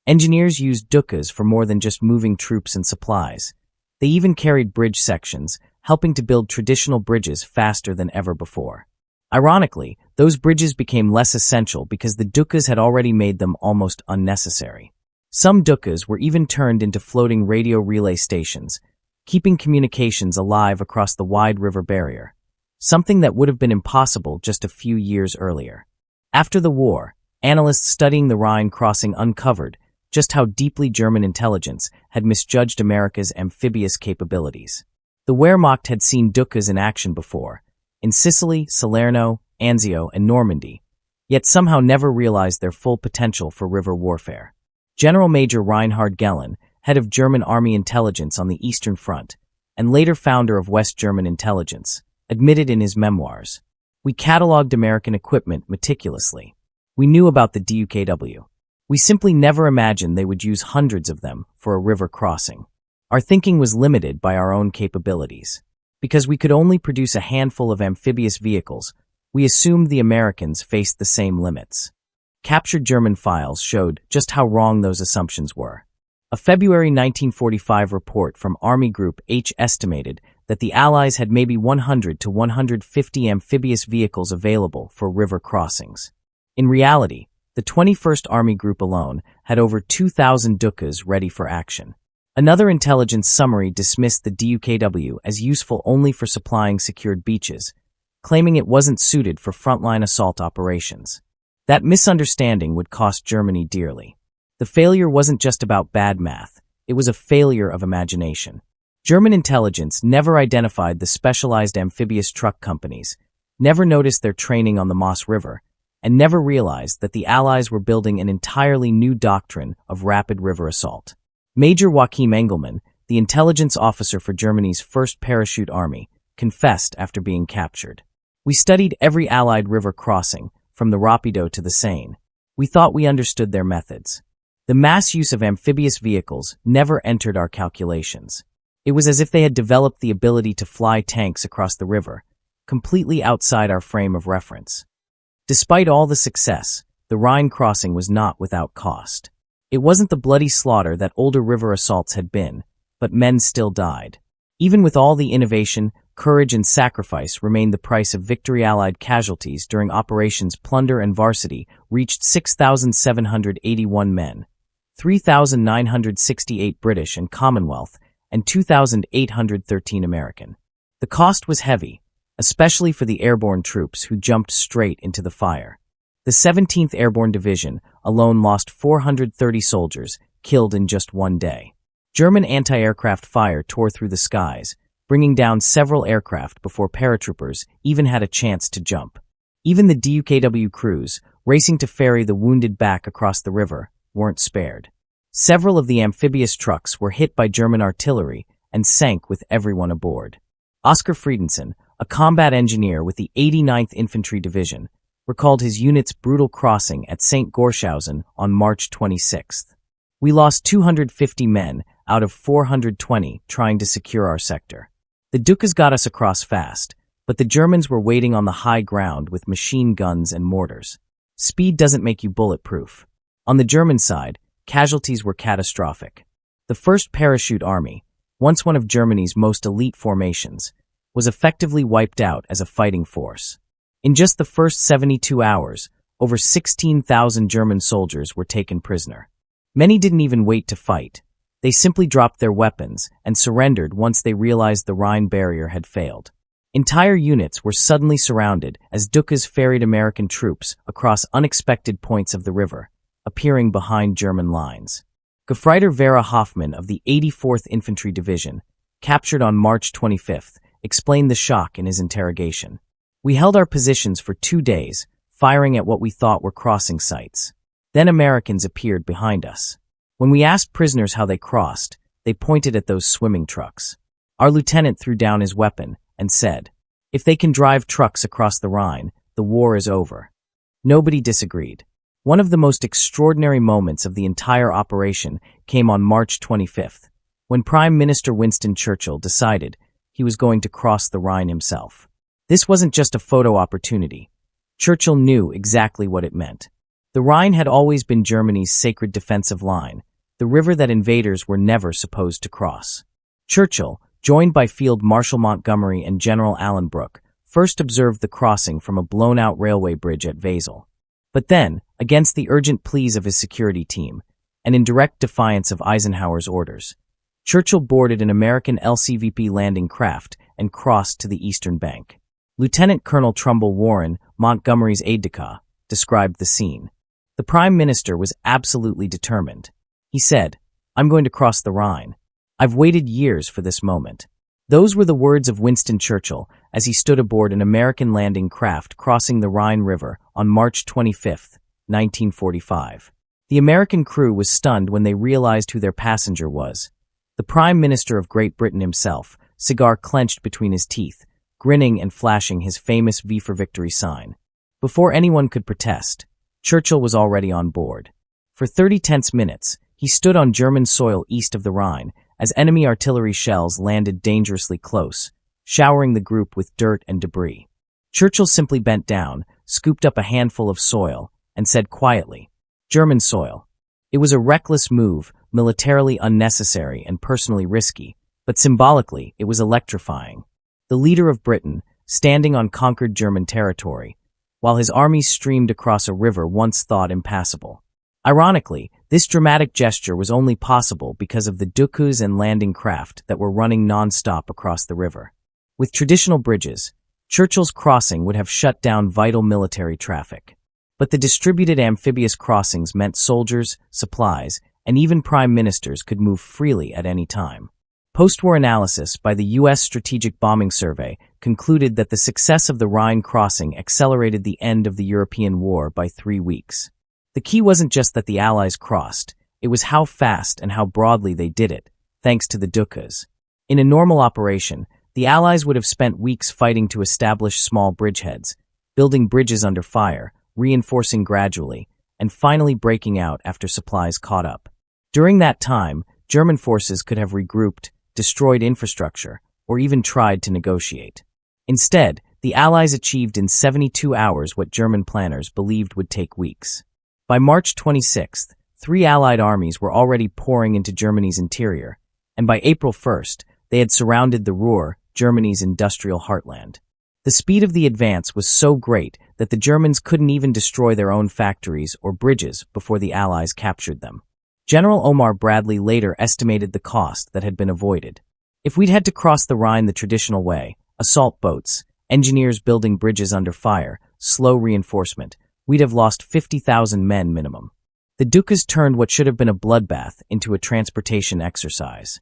Engineers used DUKWs for more than just moving troops and supplies. They even carried bridge sections, helping to build traditional bridges faster than ever before. Ironically, those bridges became less essential because the DUKWs had already made them almost unnecessary. Some DUKWs were even turned into floating radio relay stations, keeping communications alive across the wide river barrier, something that would have been impossible just a few years earlier. After the war, analysts studying the Rhine crossing uncovered just how deeply German intelligence had misjudged America's amphibious capabilities. The Wehrmacht had seen DUKWs in action before, in Sicily, Salerno, Anzio, and Normandy, yet somehow never realized their full potential for river warfare. General Major Reinhard Gehlen, head of German Army intelligence on the Eastern Front, and later founder of West German intelligence, admitted in his memoirs, "We catalogued American equipment meticulously. We knew about the DUKW. We simply never imagined they would use hundreds of them for a river crossing. Our thinking was limited by our own capabilities. Because we could only produce a handful of amphibious vehicles, we assumed the Americans faced the same limits." Captured German files showed just how wrong those assumptions were. A February 1945 report from Army Group H estimated that the Allies had maybe 100 to 150 amphibious vehicles available for river crossings. In reality, the 21st Army Group alone had over 2,000 DUKWs ready for action. Another intelligence summary dismissed the DUKW as useful only for supplying secured beaches, claiming it wasn't suited for frontline assault operations. That misunderstanding would cost Germany dearly. The failure wasn't just about bad math, it was a failure of imagination. German intelligence never identified the specialized amphibious truck companies, never noticed their training on the Maas River, and never realized that the Allies were building an entirely new doctrine of rapid river assault. Major Joachim Engelmann, the intelligence officer for Germany's 1st Parachute Army, confessed after being captured. "We studied every Allied river crossing, from the Rapido to the Seine. We thought we understood their methods. The mass use of amphibious vehicles never entered our calculations. It was as if they had developed the ability to fly tanks across the river, completely outside our frame of reference." Despite all the success, the Rhine crossing was not without cost. It wasn't the bloody slaughter that older river assaults had been, but men still died. Even with all the innovation, courage and sacrifice remained the price of victory. Allied casualties during Operations Plunder and Varsity reached 6,781 men, 3,968 British and Commonwealth, and 2,813 American. The cost was heavy, especially for the airborne troops who jumped straight into the fire. The 17th Airborne Division alone lost 430 soldiers, killed in just one day. German anti-aircraft fire tore through the skies, bringing down several aircraft before paratroopers even had a chance to jump. Even the DUKW crews, racing to ferry the wounded back across the river, weren't spared. Several of the amphibious trucks were hit by German artillery and sank with everyone aboard. Oskar Friedensen, a combat engineer with the 89th Infantry Division, recalled his unit's brutal crossing at St. Gorshausen on March 26. "We lost 250 men out of 420 trying to secure our sector. The DUKWs got us across fast, but the Germans were waiting on the high ground with machine guns and mortars. Speed doesn't make you bulletproof." On the German side, casualties were catastrophic. The 1st Parachute Army, once one of Germany's most elite formations, was effectively wiped out as a fighting force. In just the first 72 hours, over 16,000 German soldiers were taken prisoner. Many didn't even wait to fight. They simply dropped their weapons and surrendered once they realized the Rhine barrier had failed. Entire units were suddenly surrounded as DUKWs ferried American troops across unexpected points of the river, appearing behind German lines. Gefreiter Vera Hoffmann of the 84th Infantry Division, captured on March 25, explained the shock in his interrogation. "We held our positions for 2 days, firing at what we thought were crossing sites. Then Americans appeared behind us. When we asked prisoners how they crossed, they pointed at those swimming trucks. Our lieutenant threw down his weapon and said, 'If they can drive trucks across the Rhine, the war is over.'" Nobody disagreed. One of the most extraordinary moments of the entire operation came on March 25, when Prime Minister Winston Churchill decided he was going to cross the Rhine himself. This wasn't just a photo opportunity. Churchill knew exactly what it meant. The Rhine had always been Germany's sacred defensive line, the river that invaders were never supposed to cross. Churchill, joined by Field Marshal Montgomery and General Alenbrook, first observed the crossing from a blown-out railway bridge at Wesel. But then, against the urgent pleas of his security team, and in direct defiance of Eisenhower's orders, Churchill boarded an American LCVP landing craft and crossed to the eastern bank. Lieutenant Colonel Trumbull Warren, Montgomery's aide-de-camp, described the scene. The Prime Minister was absolutely determined. He said, "I'm going to cross the Rhine. I've waited years for this moment." Those were the words of Winston Churchill as he stood aboard an American landing craft crossing the Rhine River on March 25, 1945. The American crew was stunned when they realized who their passenger was. The Prime Minister of Great Britain himself, cigar clenched between his teeth, grinning and flashing his famous V for Victory sign. Before anyone could protest, Churchill was already on board. For 30 tense minutes, he stood on German soil east of the Rhine as enemy artillery shells landed dangerously close, showering the group with dirt and debris. Churchill simply bent down, scooped up a handful of soil, and said quietly, "German soil." It was a reckless move, militarily unnecessary and personally risky, but symbolically it was electrifying. The leader of Britain, standing on conquered German territory, while his armies streamed across a river once thought impassable. Ironically, this dramatic gesture was only possible because of the DUKWs and landing craft that were running non-stop across the river. With traditional bridges, Churchill's crossing would have shut down vital military traffic. But the distributed amphibious crossings meant soldiers, supplies, and even prime ministers could move freely at any time. Post-war analysis by the U.S. Strategic Bombing Survey concluded that the success of the Rhine crossing accelerated the end of the European War by 3 weeks. The key wasn't just that the Allies crossed, it was how fast and how broadly they did it, thanks to the DUKWs. In a normal operation, the Allies would have spent weeks fighting to establish small bridgeheads, building bridges under fire, reinforcing gradually, and finally breaking out after supplies caught up. During that time, German forces could have regrouped, destroyed infrastructure, or even tried to negotiate. Instead, the Allies achieved in 72 hours what German planners believed would take weeks. By March 26th, 3 Allied armies were already pouring into Germany's interior, and by April 1st, they had surrounded the Ruhr, Germany's industrial heartland. The speed of the advance was so great that the Germans couldn't even destroy their own factories or bridges before the Allies captured them. General Omar Bradley later estimated the cost that had been avoided. If we'd had to cross the Rhine the traditional way, assault boats, engineers building bridges under fire, slow reinforcement, we'd have lost 50,000 men minimum. The DUKWs turned what should have been a bloodbath into a transportation exercise.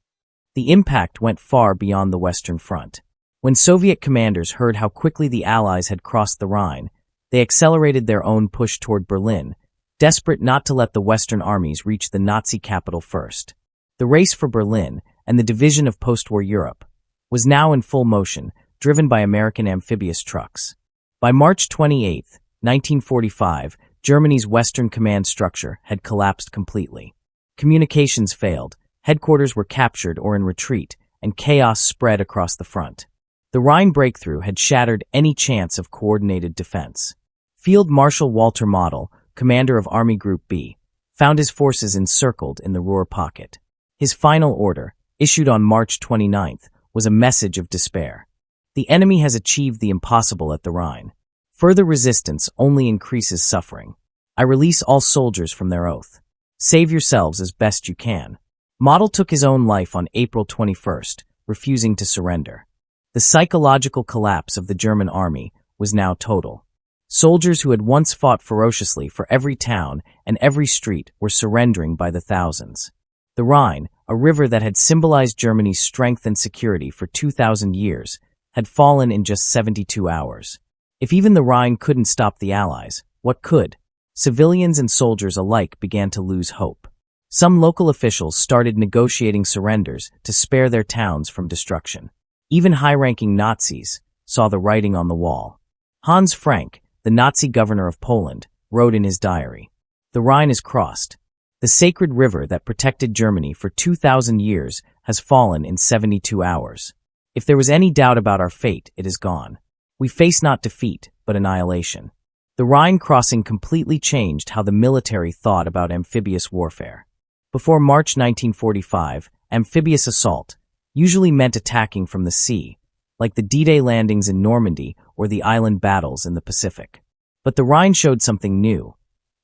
The impact went far beyond the Western Front. When Soviet commanders heard how quickly the Allies had crossed the Rhine, they accelerated their own push toward Berlin, desperate not to let the Western armies reach the Nazi capital first. The race for Berlin, and the division of post-war Europe, was now in full motion, driven by American amphibious trucks. By March 28, 1945, Germany's Western command structure had collapsed completely. Communications failed, headquarters were captured or in retreat, and chaos spread across the front. The Rhine breakthrough had shattered any chance of coordinated defense. Field Marshal Walter Model, commander of Army Group B, found his forces encircled in the Ruhr pocket. His final order, issued on March 29th, was a message of despair. The enemy has achieved the impossible at the Rhine. Further resistance only increases suffering. I release all soldiers from their oath. Save yourselves as best you can. Model took his own life on April 21st, refusing to surrender. The psychological collapse of the German army was now total. Soldiers who had once fought ferociously for every town and every street were surrendering by the thousands. The Rhine, a river that had symbolized Germany's strength and security for 2,000 years, had fallen in just 72 hours. If even the Rhine couldn't stop the Allies, what could? Civilians and soldiers alike began to lose hope. Some local officials started negotiating surrenders to spare their towns from destruction. Even high-ranking Nazis saw the writing on the wall. Hans Frank, the Nazi governor of Poland, wrote in his diary, "The Rhine is crossed. The sacred river that protected Germany for 2,000 years has fallen in 72 hours. If there was any doubt about our fate, it is gone. We face not defeat, but annihilation." The Rhine crossing completely changed how the military thought about amphibious warfare. Before March 1945, amphibious assault usually meant attacking from the sea, like the D-Day landings in Normandy or the island battles in the Pacific. But the Rhine showed something new.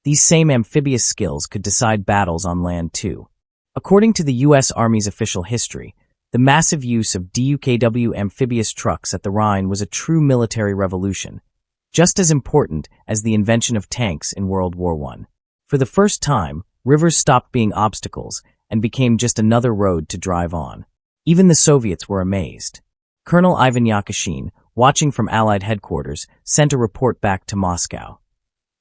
These same amphibious skills could decide battles on land too. According to the U.S. Army's official history, the massive use of DUKW amphibious trucks at the Rhine was a true military revolution, just as important as the invention of tanks in World War I. For the first time, rivers stopped being obstacles and became just another road to drive on. Even the Soviets were amazed. Colonel Ivan Yakushin, watching from Allied headquarters, sent a report back to Moscow.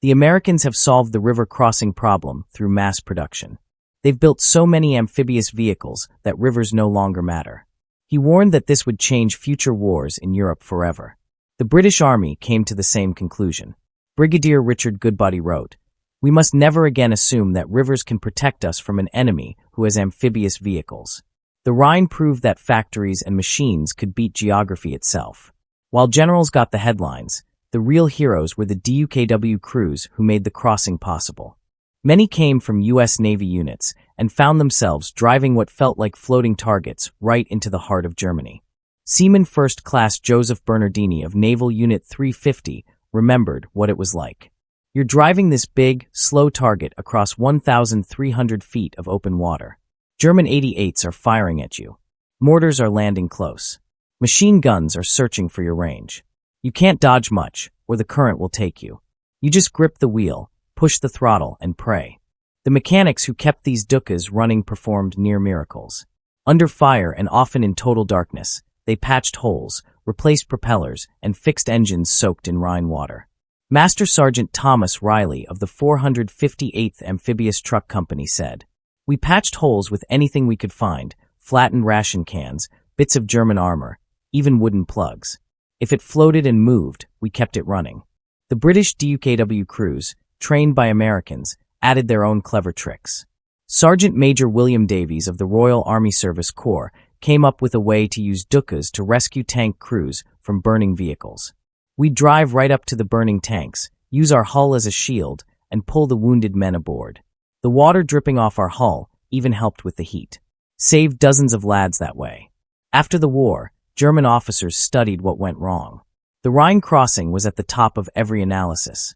The Americans have solved the river crossing problem through mass production. They've built so many amphibious vehicles that rivers no longer matter. He warned that this would change future wars in Europe forever. The British Army came to the same conclusion. Brigadier Richard Goodbody wrote, "We must never again assume that rivers can protect us from an enemy who has amphibious vehicles." The Rhine proved that factories and machines could beat geography itself. While generals got the headlines, the real heroes were the DUKW crews who made the crossing possible. Many came from U.S. Navy units and found themselves driving what felt like floating targets right into the heart of Germany. Seaman First Class Joseph Bernardini of Naval Unit 350 remembered what it was like. You're driving this big, slow target across 1,300 feet of open water. German 88s are firing at you. Mortars are landing close. Machine guns are searching for your range. You can't dodge much, or the current will take you. You just grip the wheel, push the throttle, and pray. The mechanics who kept these DUKWs running performed near miracles. Under fire and often in total darkness, they patched holes, replaced propellers, and fixed engines soaked in Rhine water. Master Sergeant Thomas Riley of the 458th Amphibious Truck Company said, "We patched holes with anything we could find, flattened ration cans, bits of German armor, even wooden plugs. If it floated and moved, we kept it running." The British DUKW crews, trained by Americans, added their own clever tricks. Sergeant Major William Davies of the Royal Army Service Corps came up with a way to use DUKWs to rescue tank crews from burning vehicles. We'd drive right up to the burning tanks, use our hull as a shield, and pull the wounded men aboard. The water dripping off our hull even helped with the heat. Saved dozens of lads that way. After the war, German officers studied what went wrong. The Rhine crossing was at the top of every analysis.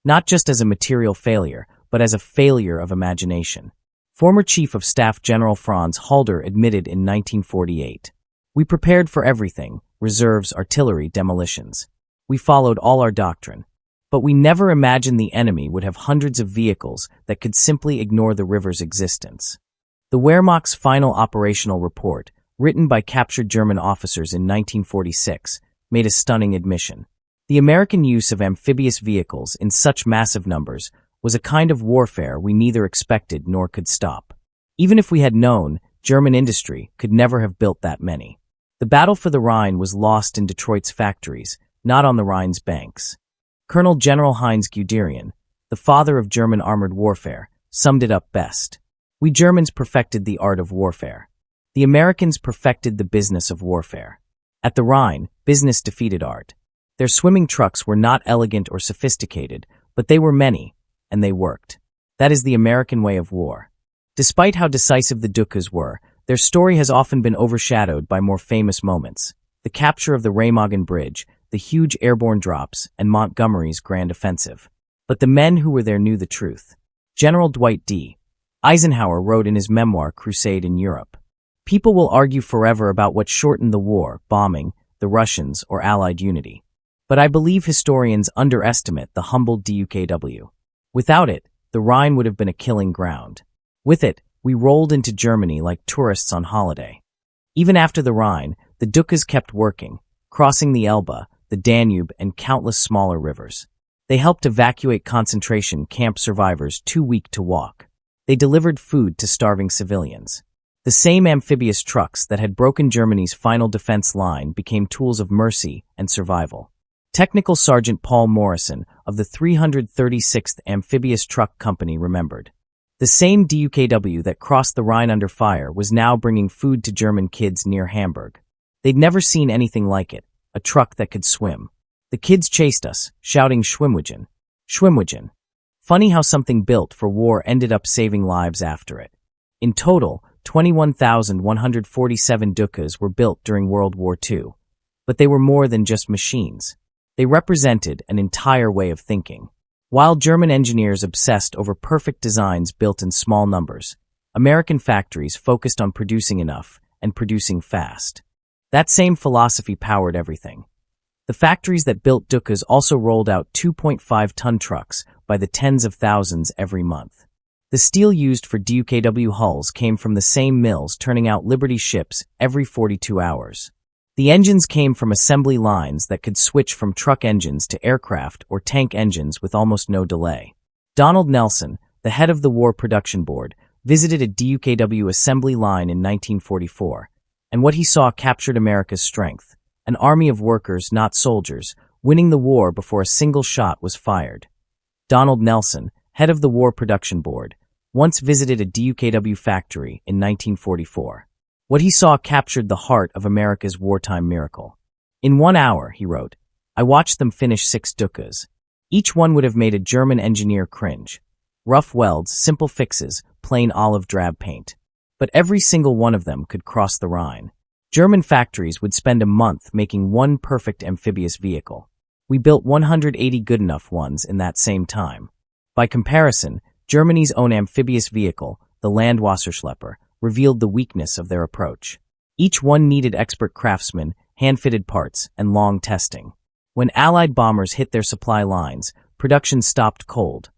Not just as a material failure, but as a failure of imagination. Former Chief of Staff General Franz Halder admitted in 1948, "We prepared for everything, reserves, artillery, demolitions. We followed all our doctrine. But we never imagined the enemy would have hundreds of vehicles that could simply ignore the river's existence." The Wehrmacht's final operational report, written by captured German officers in 1946, made a stunning admission. The American use of amphibious vehicles in such massive numbers was a kind of warfare we neither expected nor could stop. Even if we had known, German industry could never have built that many. The battle for the Rhine was lost in Detroit's factories, not on the Rhine's banks. Colonel General Heinz Guderian, the father of German armored warfare, summed it up best. "We Germans perfected the art of warfare. The Americans perfected the business of warfare. At the Rhine, business defeated art. Their swimming trucks were not elegant or sophisticated, but they were many, and they worked. That is the American way of war." Despite how decisive the DUKWs were, their story has often been overshadowed by more famous moments. The capture of the Remagen Bridge, the huge airborne drops, and Montgomery's grand offensive. But the men who were there knew the truth. General Dwight D. Eisenhower wrote in his memoir Crusade in Europe, "People will argue forever about what shortened the war, bombing, the Russians, or Allied unity. But I believe historians underestimate the humble DUKW. Without it, the Rhine would have been a killing ground. With it, we rolled into Germany like tourists on holiday." Even after the Rhine, the DUKWs kept working, crossing the Elbe, the Danube, and countless smaller rivers. They helped evacuate concentration camp survivors too weak to walk. They delivered food to starving civilians. The same amphibious trucks that had broken Germany's final defense line became tools of mercy and survival. Technical Sergeant Paul Morrison of the 336th Amphibious Truck Company remembered, "The same DUKW that crossed the Rhine under fire was now bringing food to German kids near Hamburg. They'd never seen anything like it, a truck that could swim. The kids chased us, shouting Schwimmwagen. Schwimmwagen. Funny how something built for war ended up saving lives after it. In total, 21,147 DUKWs were built during World War II. But they were more than just machines. They represented an entire way of thinking. While German engineers obsessed over perfect designs built in small numbers, American factories focused on producing enough and producing fast. That same philosophy powered everything. The factories that built DUKWs also rolled out 2.5-ton trucks by the tens of thousands every month. The steel used for DUKW hulls came from the same mills turning out Liberty ships every 42 hours. The engines came from assembly lines that could switch from truck engines to aircraft or tank engines with almost no delay. Donald Nelson, the head of the War Production Board, visited a DUKW assembly line in 1944, and what he saw captured America's strength. An army of workers, not soldiers, winning the war before a single shot was fired. Donald Nelson, head of the War Production Board, once visited a DUKW factory in 1944. What he saw captured the heart of America's wartime miracle. In 1 hour, he wrote, I watched them finish 6 DUKWs. Each one would have made a German engineer cringe. Rough welds, simple fixes, plain olive drab paint. But every single one of them could cross the Rhine. German factories would spend a month making one perfect amphibious vehicle. We built 180 good enough ones in that same time. By comparison, Germany's own amphibious vehicle, the Landwasserschlepper, revealed the weakness of their approach. Each one needed expert craftsmen, hand-fitted parts, and long testing. When Allied bombers hit their supply lines, production stopped cold.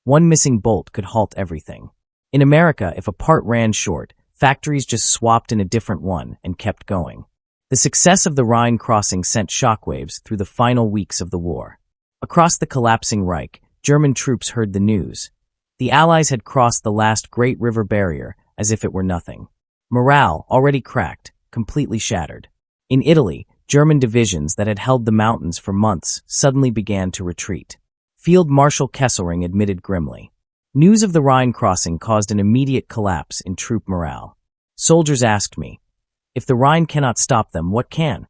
One missing bolt could halt everything. In America, if a part ran short, factories just swapped in a different one and kept going. The success of the Rhine crossing sent shockwaves through the final weeks of the war. Across the collapsing Reich, German troops heard the news. The Allies had crossed the last great river barrier as if it were nothing. Morale, already cracked, completely shattered. In Italy, German divisions that had held the mountains for months suddenly began to retreat. Field Marshal Kesselring admitted grimly. News of the Rhine crossing caused an immediate collapse in troop morale. Soldiers asked me, if the Rhine cannot stop them, what can?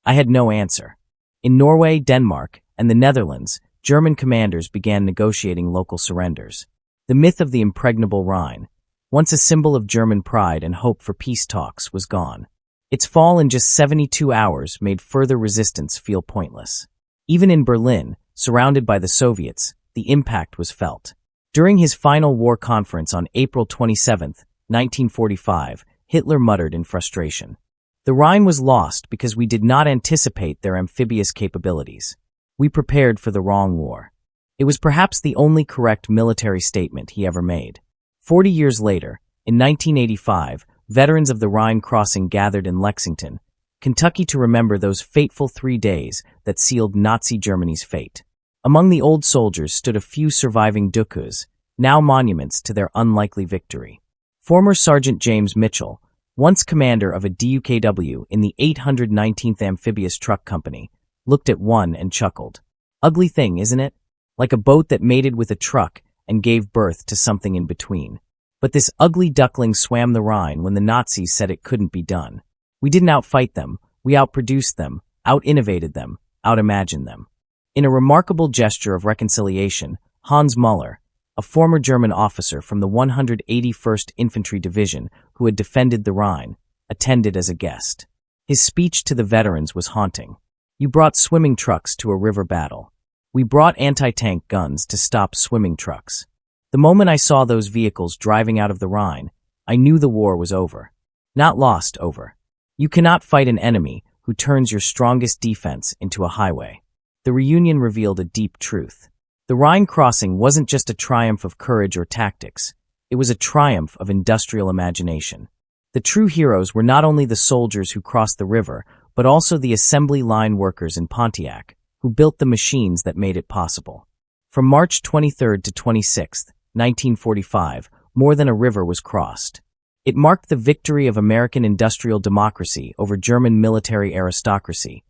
I had no answer. In Norway, Denmark, and the Netherlands, German commanders began negotiating local surrenders. The myth of the impregnable Rhine, once a symbol of German pride and hope for peace talks, was gone. Its fall in just 72 hours made further resistance feel pointless. Even in Berlin, surrounded by the Soviets, the impact was felt. During his final war conference on April 27, 1945, Hitler muttered in frustration, "The Rhine was lost because we did not anticipate their amphibious capabilities. We prepared for the wrong war." It was perhaps the only correct military statement he ever made. 40 years later, in 1985, veterans of the Rhine crossing gathered in Lexington, Kentucky, to remember those fateful 3 days that sealed Nazi Germany's fate. Among the old soldiers stood a few surviving DUKWs, now monuments to their unlikely victory. Former Sergeant James Mitchell, once commander of a DUKW in the 819th Amphibious Truck Company, looked at one and chuckled. Ugly thing, isn't it? Like a boat that mated with a truck and gave birth to something in between. But this ugly duckling swam the Rhine when the Nazis said it couldn't be done. We didn't outfight them, we outproduced them, out-innovated them, out-imagined them. In a remarkable gesture of reconciliation, Hans Müller, a former German officer from the 181st Infantry Division who had defended the Rhine, attended as a guest. His speech to the veterans was haunting. "You brought swimming trucks to a river battle. We brought anti-tank guns to stop swimming trucks. The moment I saw those vehicles driving out of the Rhine, I knew the war was over. Not lost, over. You cannot fight an enemy who turns your strongest defense into a highway." The reunion revealed a deep truth. The Rhine crossing wasn't just a triumph of courage or tactics. It was a triumph of industrial imagination. The true heroes were not only the soldiers who crossed the river, but also the assembly line workers in Pontiac, who built the machines that made it possible. From March 23 to 26, 1945, more than a river was crossed. It marked the victory of American industrial democracy over German military aristocracy,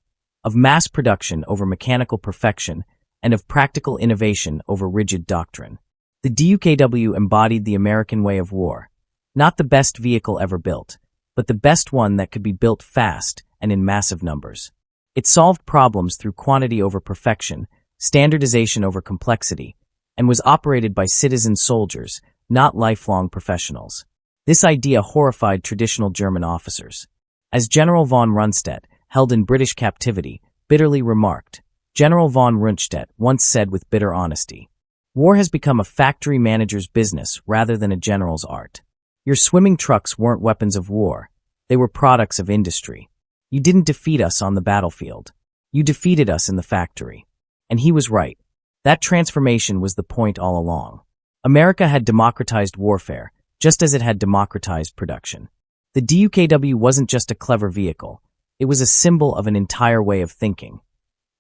of mass production over mechanical perfection, and of practical innovation over rigid doctrine. The DUKW embodied the American way of war, not the best vehicle ever built, but the best one that could be built fast and in massive numbers. It solved problems through quantity over perfection, standardization over complexity, and was operated by citizen soldiers, not lifelong professionals. This idea horrified traditional German officers. As General von Rundstedt, held in British captivity, bitterly remarked, General von Rundstedt once said with bitter honesty, "War has become a factory manager's business rather than a general's art. Your swimming trucks weren't weapons of war. They were products of industry. You didn't defeat us on the battlefield. You defeated us in the factory." And he was right. That transformation was the point all along. America had democratized warfare, just as it had democratized production. The DUKW wasn't just a clever vehicle. It was a symbol of an entire way of thinking.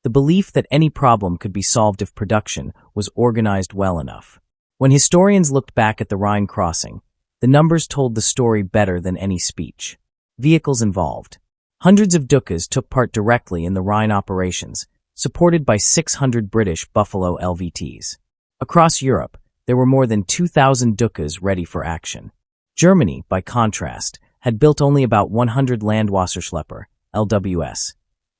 The belief that any problem could be solved if production was organized well enough. When historians looked back at the Rhine crossing, the numbers told the story better than any speech. Vehicles involved. Hundreds of DUKWs took part directly in the Rhine operations, supported by 600 British Buffalo LVTs. Across Europe, there were more than 2,000 DUKWs ready for action. Germany, by contrast, had built only about 100 Landwasserschlepper, LWS,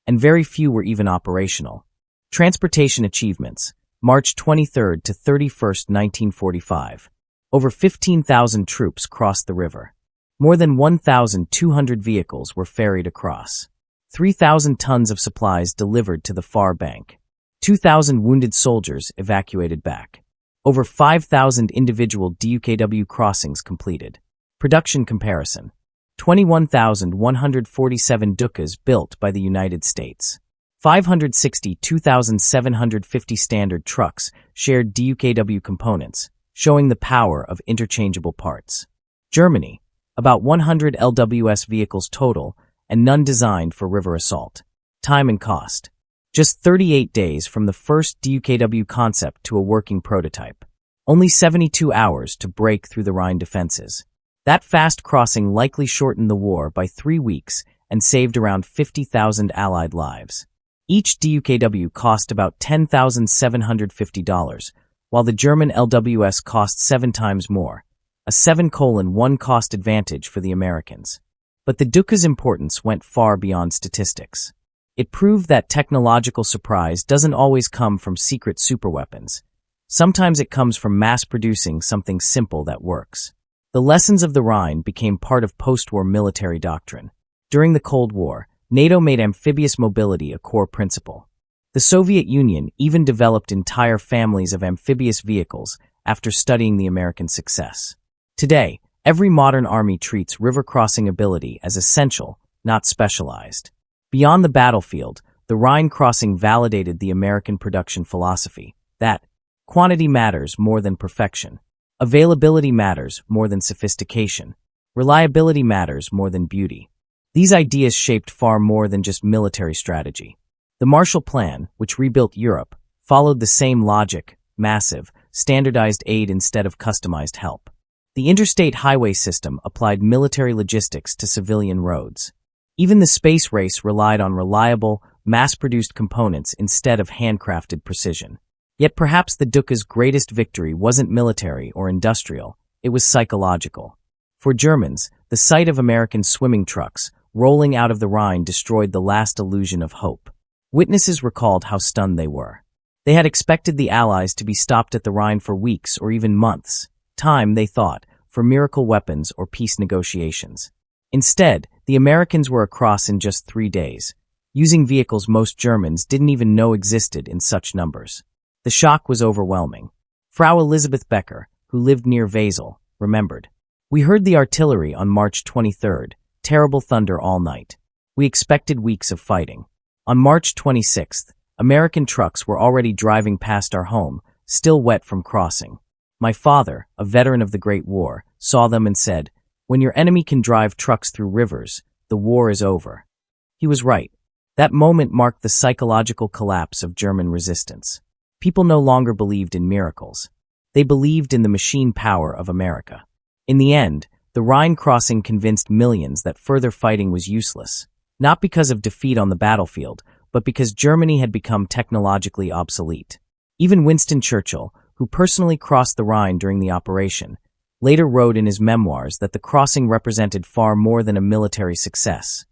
and very few were even operational. Transportation achievements, March 23 to 31, 1945. Over 15,000 troops crossed the river. More than 1,200 vehicles were ferried across. 3,000 tons of supplies delivered to the far bank. 2,000 wounded soldiers evacuated back. Over 5,000 individual DUKW crossings completed. Production comparison. 21,147 DUKWs built by the United States. 562,750 standard trucks shared DUKW components, showing the power of interchangeable parts. Germany, about 100 LWS vehicles total, and none designed for river assault. Time and cost. Just 38 days from the first DUKW concept to a working prototype. Only 72 hours to break through the Rhine defenses. That fast crossing likely shortened the war by 3 weeks and saved around 50,000 Allied lives. Each DUKW cost about $10,750, while the German LWS cost 7 times more, a 7:1 cost advantage for the Americans. But the DUKW's importance went far beyond statistics. It proved that technological surprise doesn't always come from secret superweapons. Sometimes it comes from mass-producing something simple that works. The lessons of the Rhine became part of post-war military doctrine. During the Cold War, NATO made amphibious mobility a core principle. The Soviet Union even developed entire families of amphibious vehicles after studying the American success. Today, every modern army treats river crossing ability as essential, not specialized. Beyond the battlefield, the Rhine crossing validated the American production philosophy that quantity matters more than perfection. Availability matters more than sophistication. Reliability matters more than beauty. These ideas shaped far more than just military strategy. The Marshall Plan, which rebuilt Europe, followed the same logic: massive, standardized aid instead of customized help. The interstate highway system applied military logistics to civilian roads. Even the space race relied on reliable, mass-produced components instead of handcrafted precision. Yet perhaps the DUKW's greatest victory wasn't military or industrial, it was psychological. For Germans, the sight of American swimming trucks rolling out of the Rhine destroyed the last illusion of hope. Witnesses recalled how stunned they were. They had expected the Allies to be stopped at the Rhine for weeks or even months, time, they thought, for miracle weapons or peace negotiations. Instead, the Americans were across in just 3 days, using vehicles most Germans didn't even know existed in such numbers. The shock was overwhelming. Frau Elizabeth Becker, who lived near Wesel, remembered. "We heard the artillery on March 23rd, terrible thunder all night. We expected weeks of fighting. On March 26th, American trucks were already driving past our home, still wet from crossing. My father, a veteran of the Great War, saw them and said, 'When your enemy can drive trucks through rivers, the war is over.'" He was right. That moment marked the psychological collapse of German resistance. People no longer believed in miracles. They believed in the machine power of America. In the end, the Rhine crossing convinced millions that further fighting was useless, not because of defeat on the battlefield, but because Germany had become technologically obsolete. Even Winston Churchill, who personally crossed the Rhine during the operation, later wrote in his memoirs that the crossing represented far more than a military success.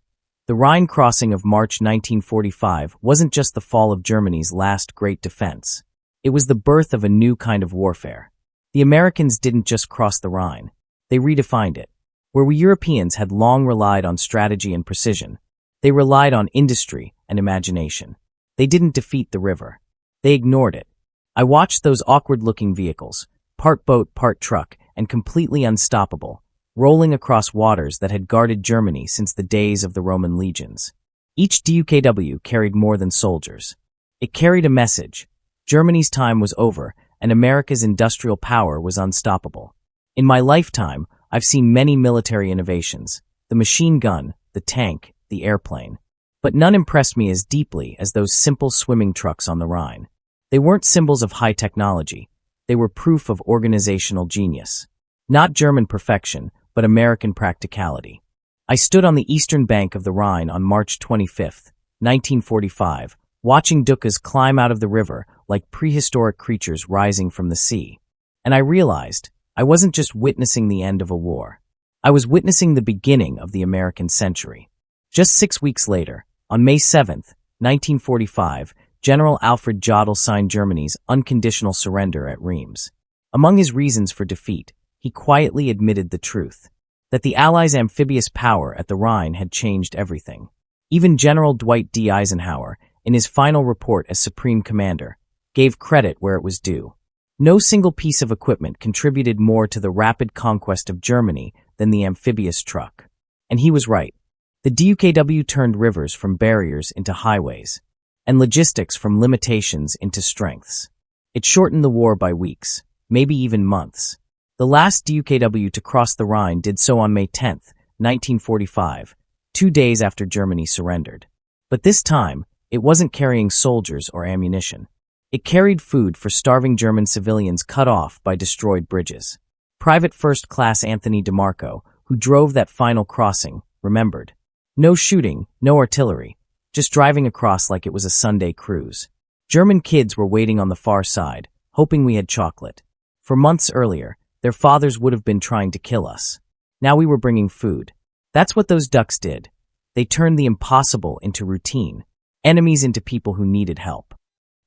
The Rhine crossing of March 1945 wasn't just the fall of Germany's last great defense. It was the birth of a new kind of warfare. The Americans didn't just cross the Rhine. They redefined it. Where we Europeans had long relied on strategy and precision, they relied on industry and imagination. They didn't defeat the river. They ignored it. I watched those awkward-looking vehicles, part boat, part truck, and completely unstoppable, rolling across waters that had guarded Germany since the days of the Roman legions. Each DUKW carried more than soldiers. It carried a message. Germany's time was over, and America's industrial power was unstoppable. In my lifetime, I've seen many military innovations, the machine gun, the tank, the airplane. But none impressed me as deeply as those simple swimming trucks on the Rhine. They weren't symbols of high technology. They were proof of organizational genius. Not German perfection, but American practicality. I stood on the eastern bank of the Rhine on March 25, 1945, watching DUKWs climb out of the river like prehistoric creatures rising from the sea. And I realized I wasn't just witnessing the end of a war. I was witnessing the beginning of the American century. Just 6 weeks later, on May 7, 1945, General Alfred Jodl signed Germany's unconditional surrender at Reims. Among his reasons for defeat, he quietly admitted the truth, that the Allies' amphibious power at the Rhine had changed everything. Even General Dwight D. Eisenhower, in his final report as Supreme Commander, gave credit where it was due. No single piece of equipment contributed more to the rapid conquest of Germany than the amphibious truck. And he was right. The DUKW turned rivers from barriers into highways, and logistics from limitations into strengths. It shortened the war by weeks, maybe even months. The last DUKW to cross the Rhine did so on May 10, 1945, 2 days after Germany surrendered. But this time, it wasn't carrying soldiers or ammunition. It carried food for starving German civilians cut off by destroyed bridges. Private First Class Anthony DeMarco, who drove that final crossing, remembered. No shooting, no artillery, just driving across like it was a Sunday cruise. German kids were waiting on the far side, hoping we had chocolate. For months earlier, their fathers would have been trying to kill us. Now we were bringing food. That's what those ducks did. They turned the impossible into routine, enemies into people who needed help.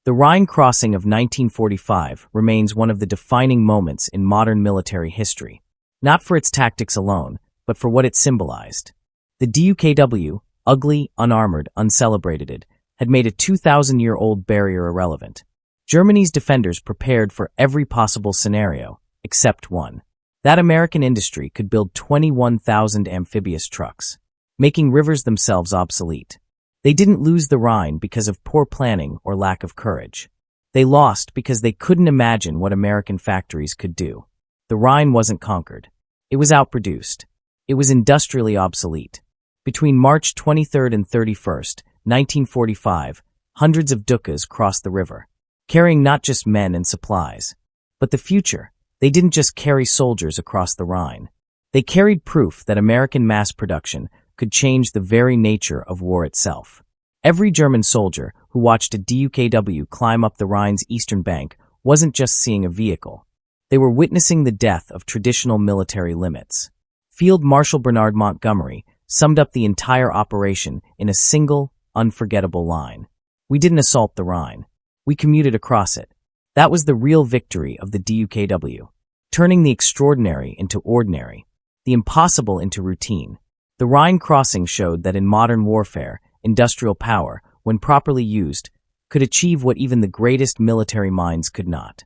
The Rhine crossing of 1945 remains one of the defining moments in modern military history, not for its tactics alone, but for what it symbolized. The DUKW, ugly, unarmored, uncelebrated, had made a 2,000-year-old barrier irrelevant. Germany's defenders prepared for every possible scenario, except one. That American industry could build 21,000 amphibious trucks, making rivers themselves obsolete. They didn't lose the Rhine because of poor planning or lack of courage. They lost because they couldn't imagine what American factories could do. The Rhine wasn't conquered. It was outproduced. It was industrially obsolete. Between March 23 and 31, 1945, hundreds of DUKWs crossed the river, carrying not just men and supplies, but the future. They didn't just carry soldiers across the Rhine. They carried proof that American mass production could change the very nature of war itself. Every German soldier who watched a DUKW climb up the Rhine's eastern bank wasn't just seeing a vehicle. They were witnessing the death of traditional military limits. Field Marshal Bernard Montgomery summed up the entire operation in a single, unforgettable line. We didn't assault the Rhine. We commuted across it. That was the real victory of the DUKW, turning the extraordinary into ordinary, the impossible into routine. The Rhine crossing showed that in modern warfare, industrial power, when properly used, could achieve what even the greatest military minds could not.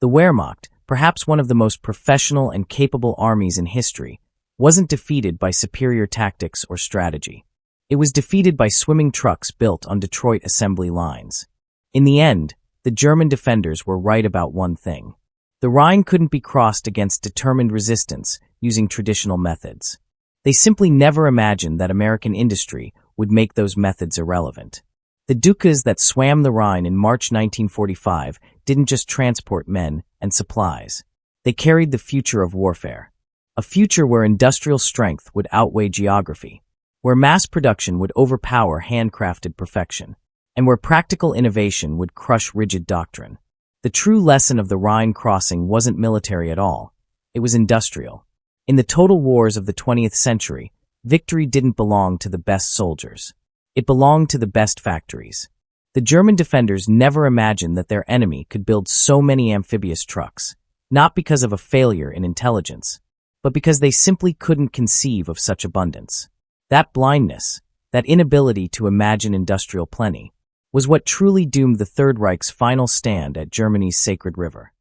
The Wehrmacht, perhaps one of the most professional and capable armies in history, wasn't defeated by superior tactics or strategy. It was defeated by swimming trucks built on Detroit assembly lines. In the end, the German defenders were right about one thing. The Rhine couldn't be crossed against determined resistance using traditional methods. They simply never imagined that American industry would make those methods irrelevant. The DUKWs that swam the Rhine in March 1945 didn't just transport men and supplies. They carried the future of warfare. A future where industrial strength would outweigh geography, where mass production would overpower handcrafted perfection, and where practical innovation would crush rigid doctrine. The true lesson of the Rhine crossing wasn't military at all. It was industrial. In the total wars of the 20th century, victory didn't belong to the best soldiers. It belonged to the best factories. The German defenders never imagined that their enemy could build so many amphibious trucks, not because of a failure in intelligence, but because they simply couldn't conceive of such abundance. That blindness, that inability to imagine industrial plenty, was what truly doomed the Third Reich's final stand at Germany's sacred river.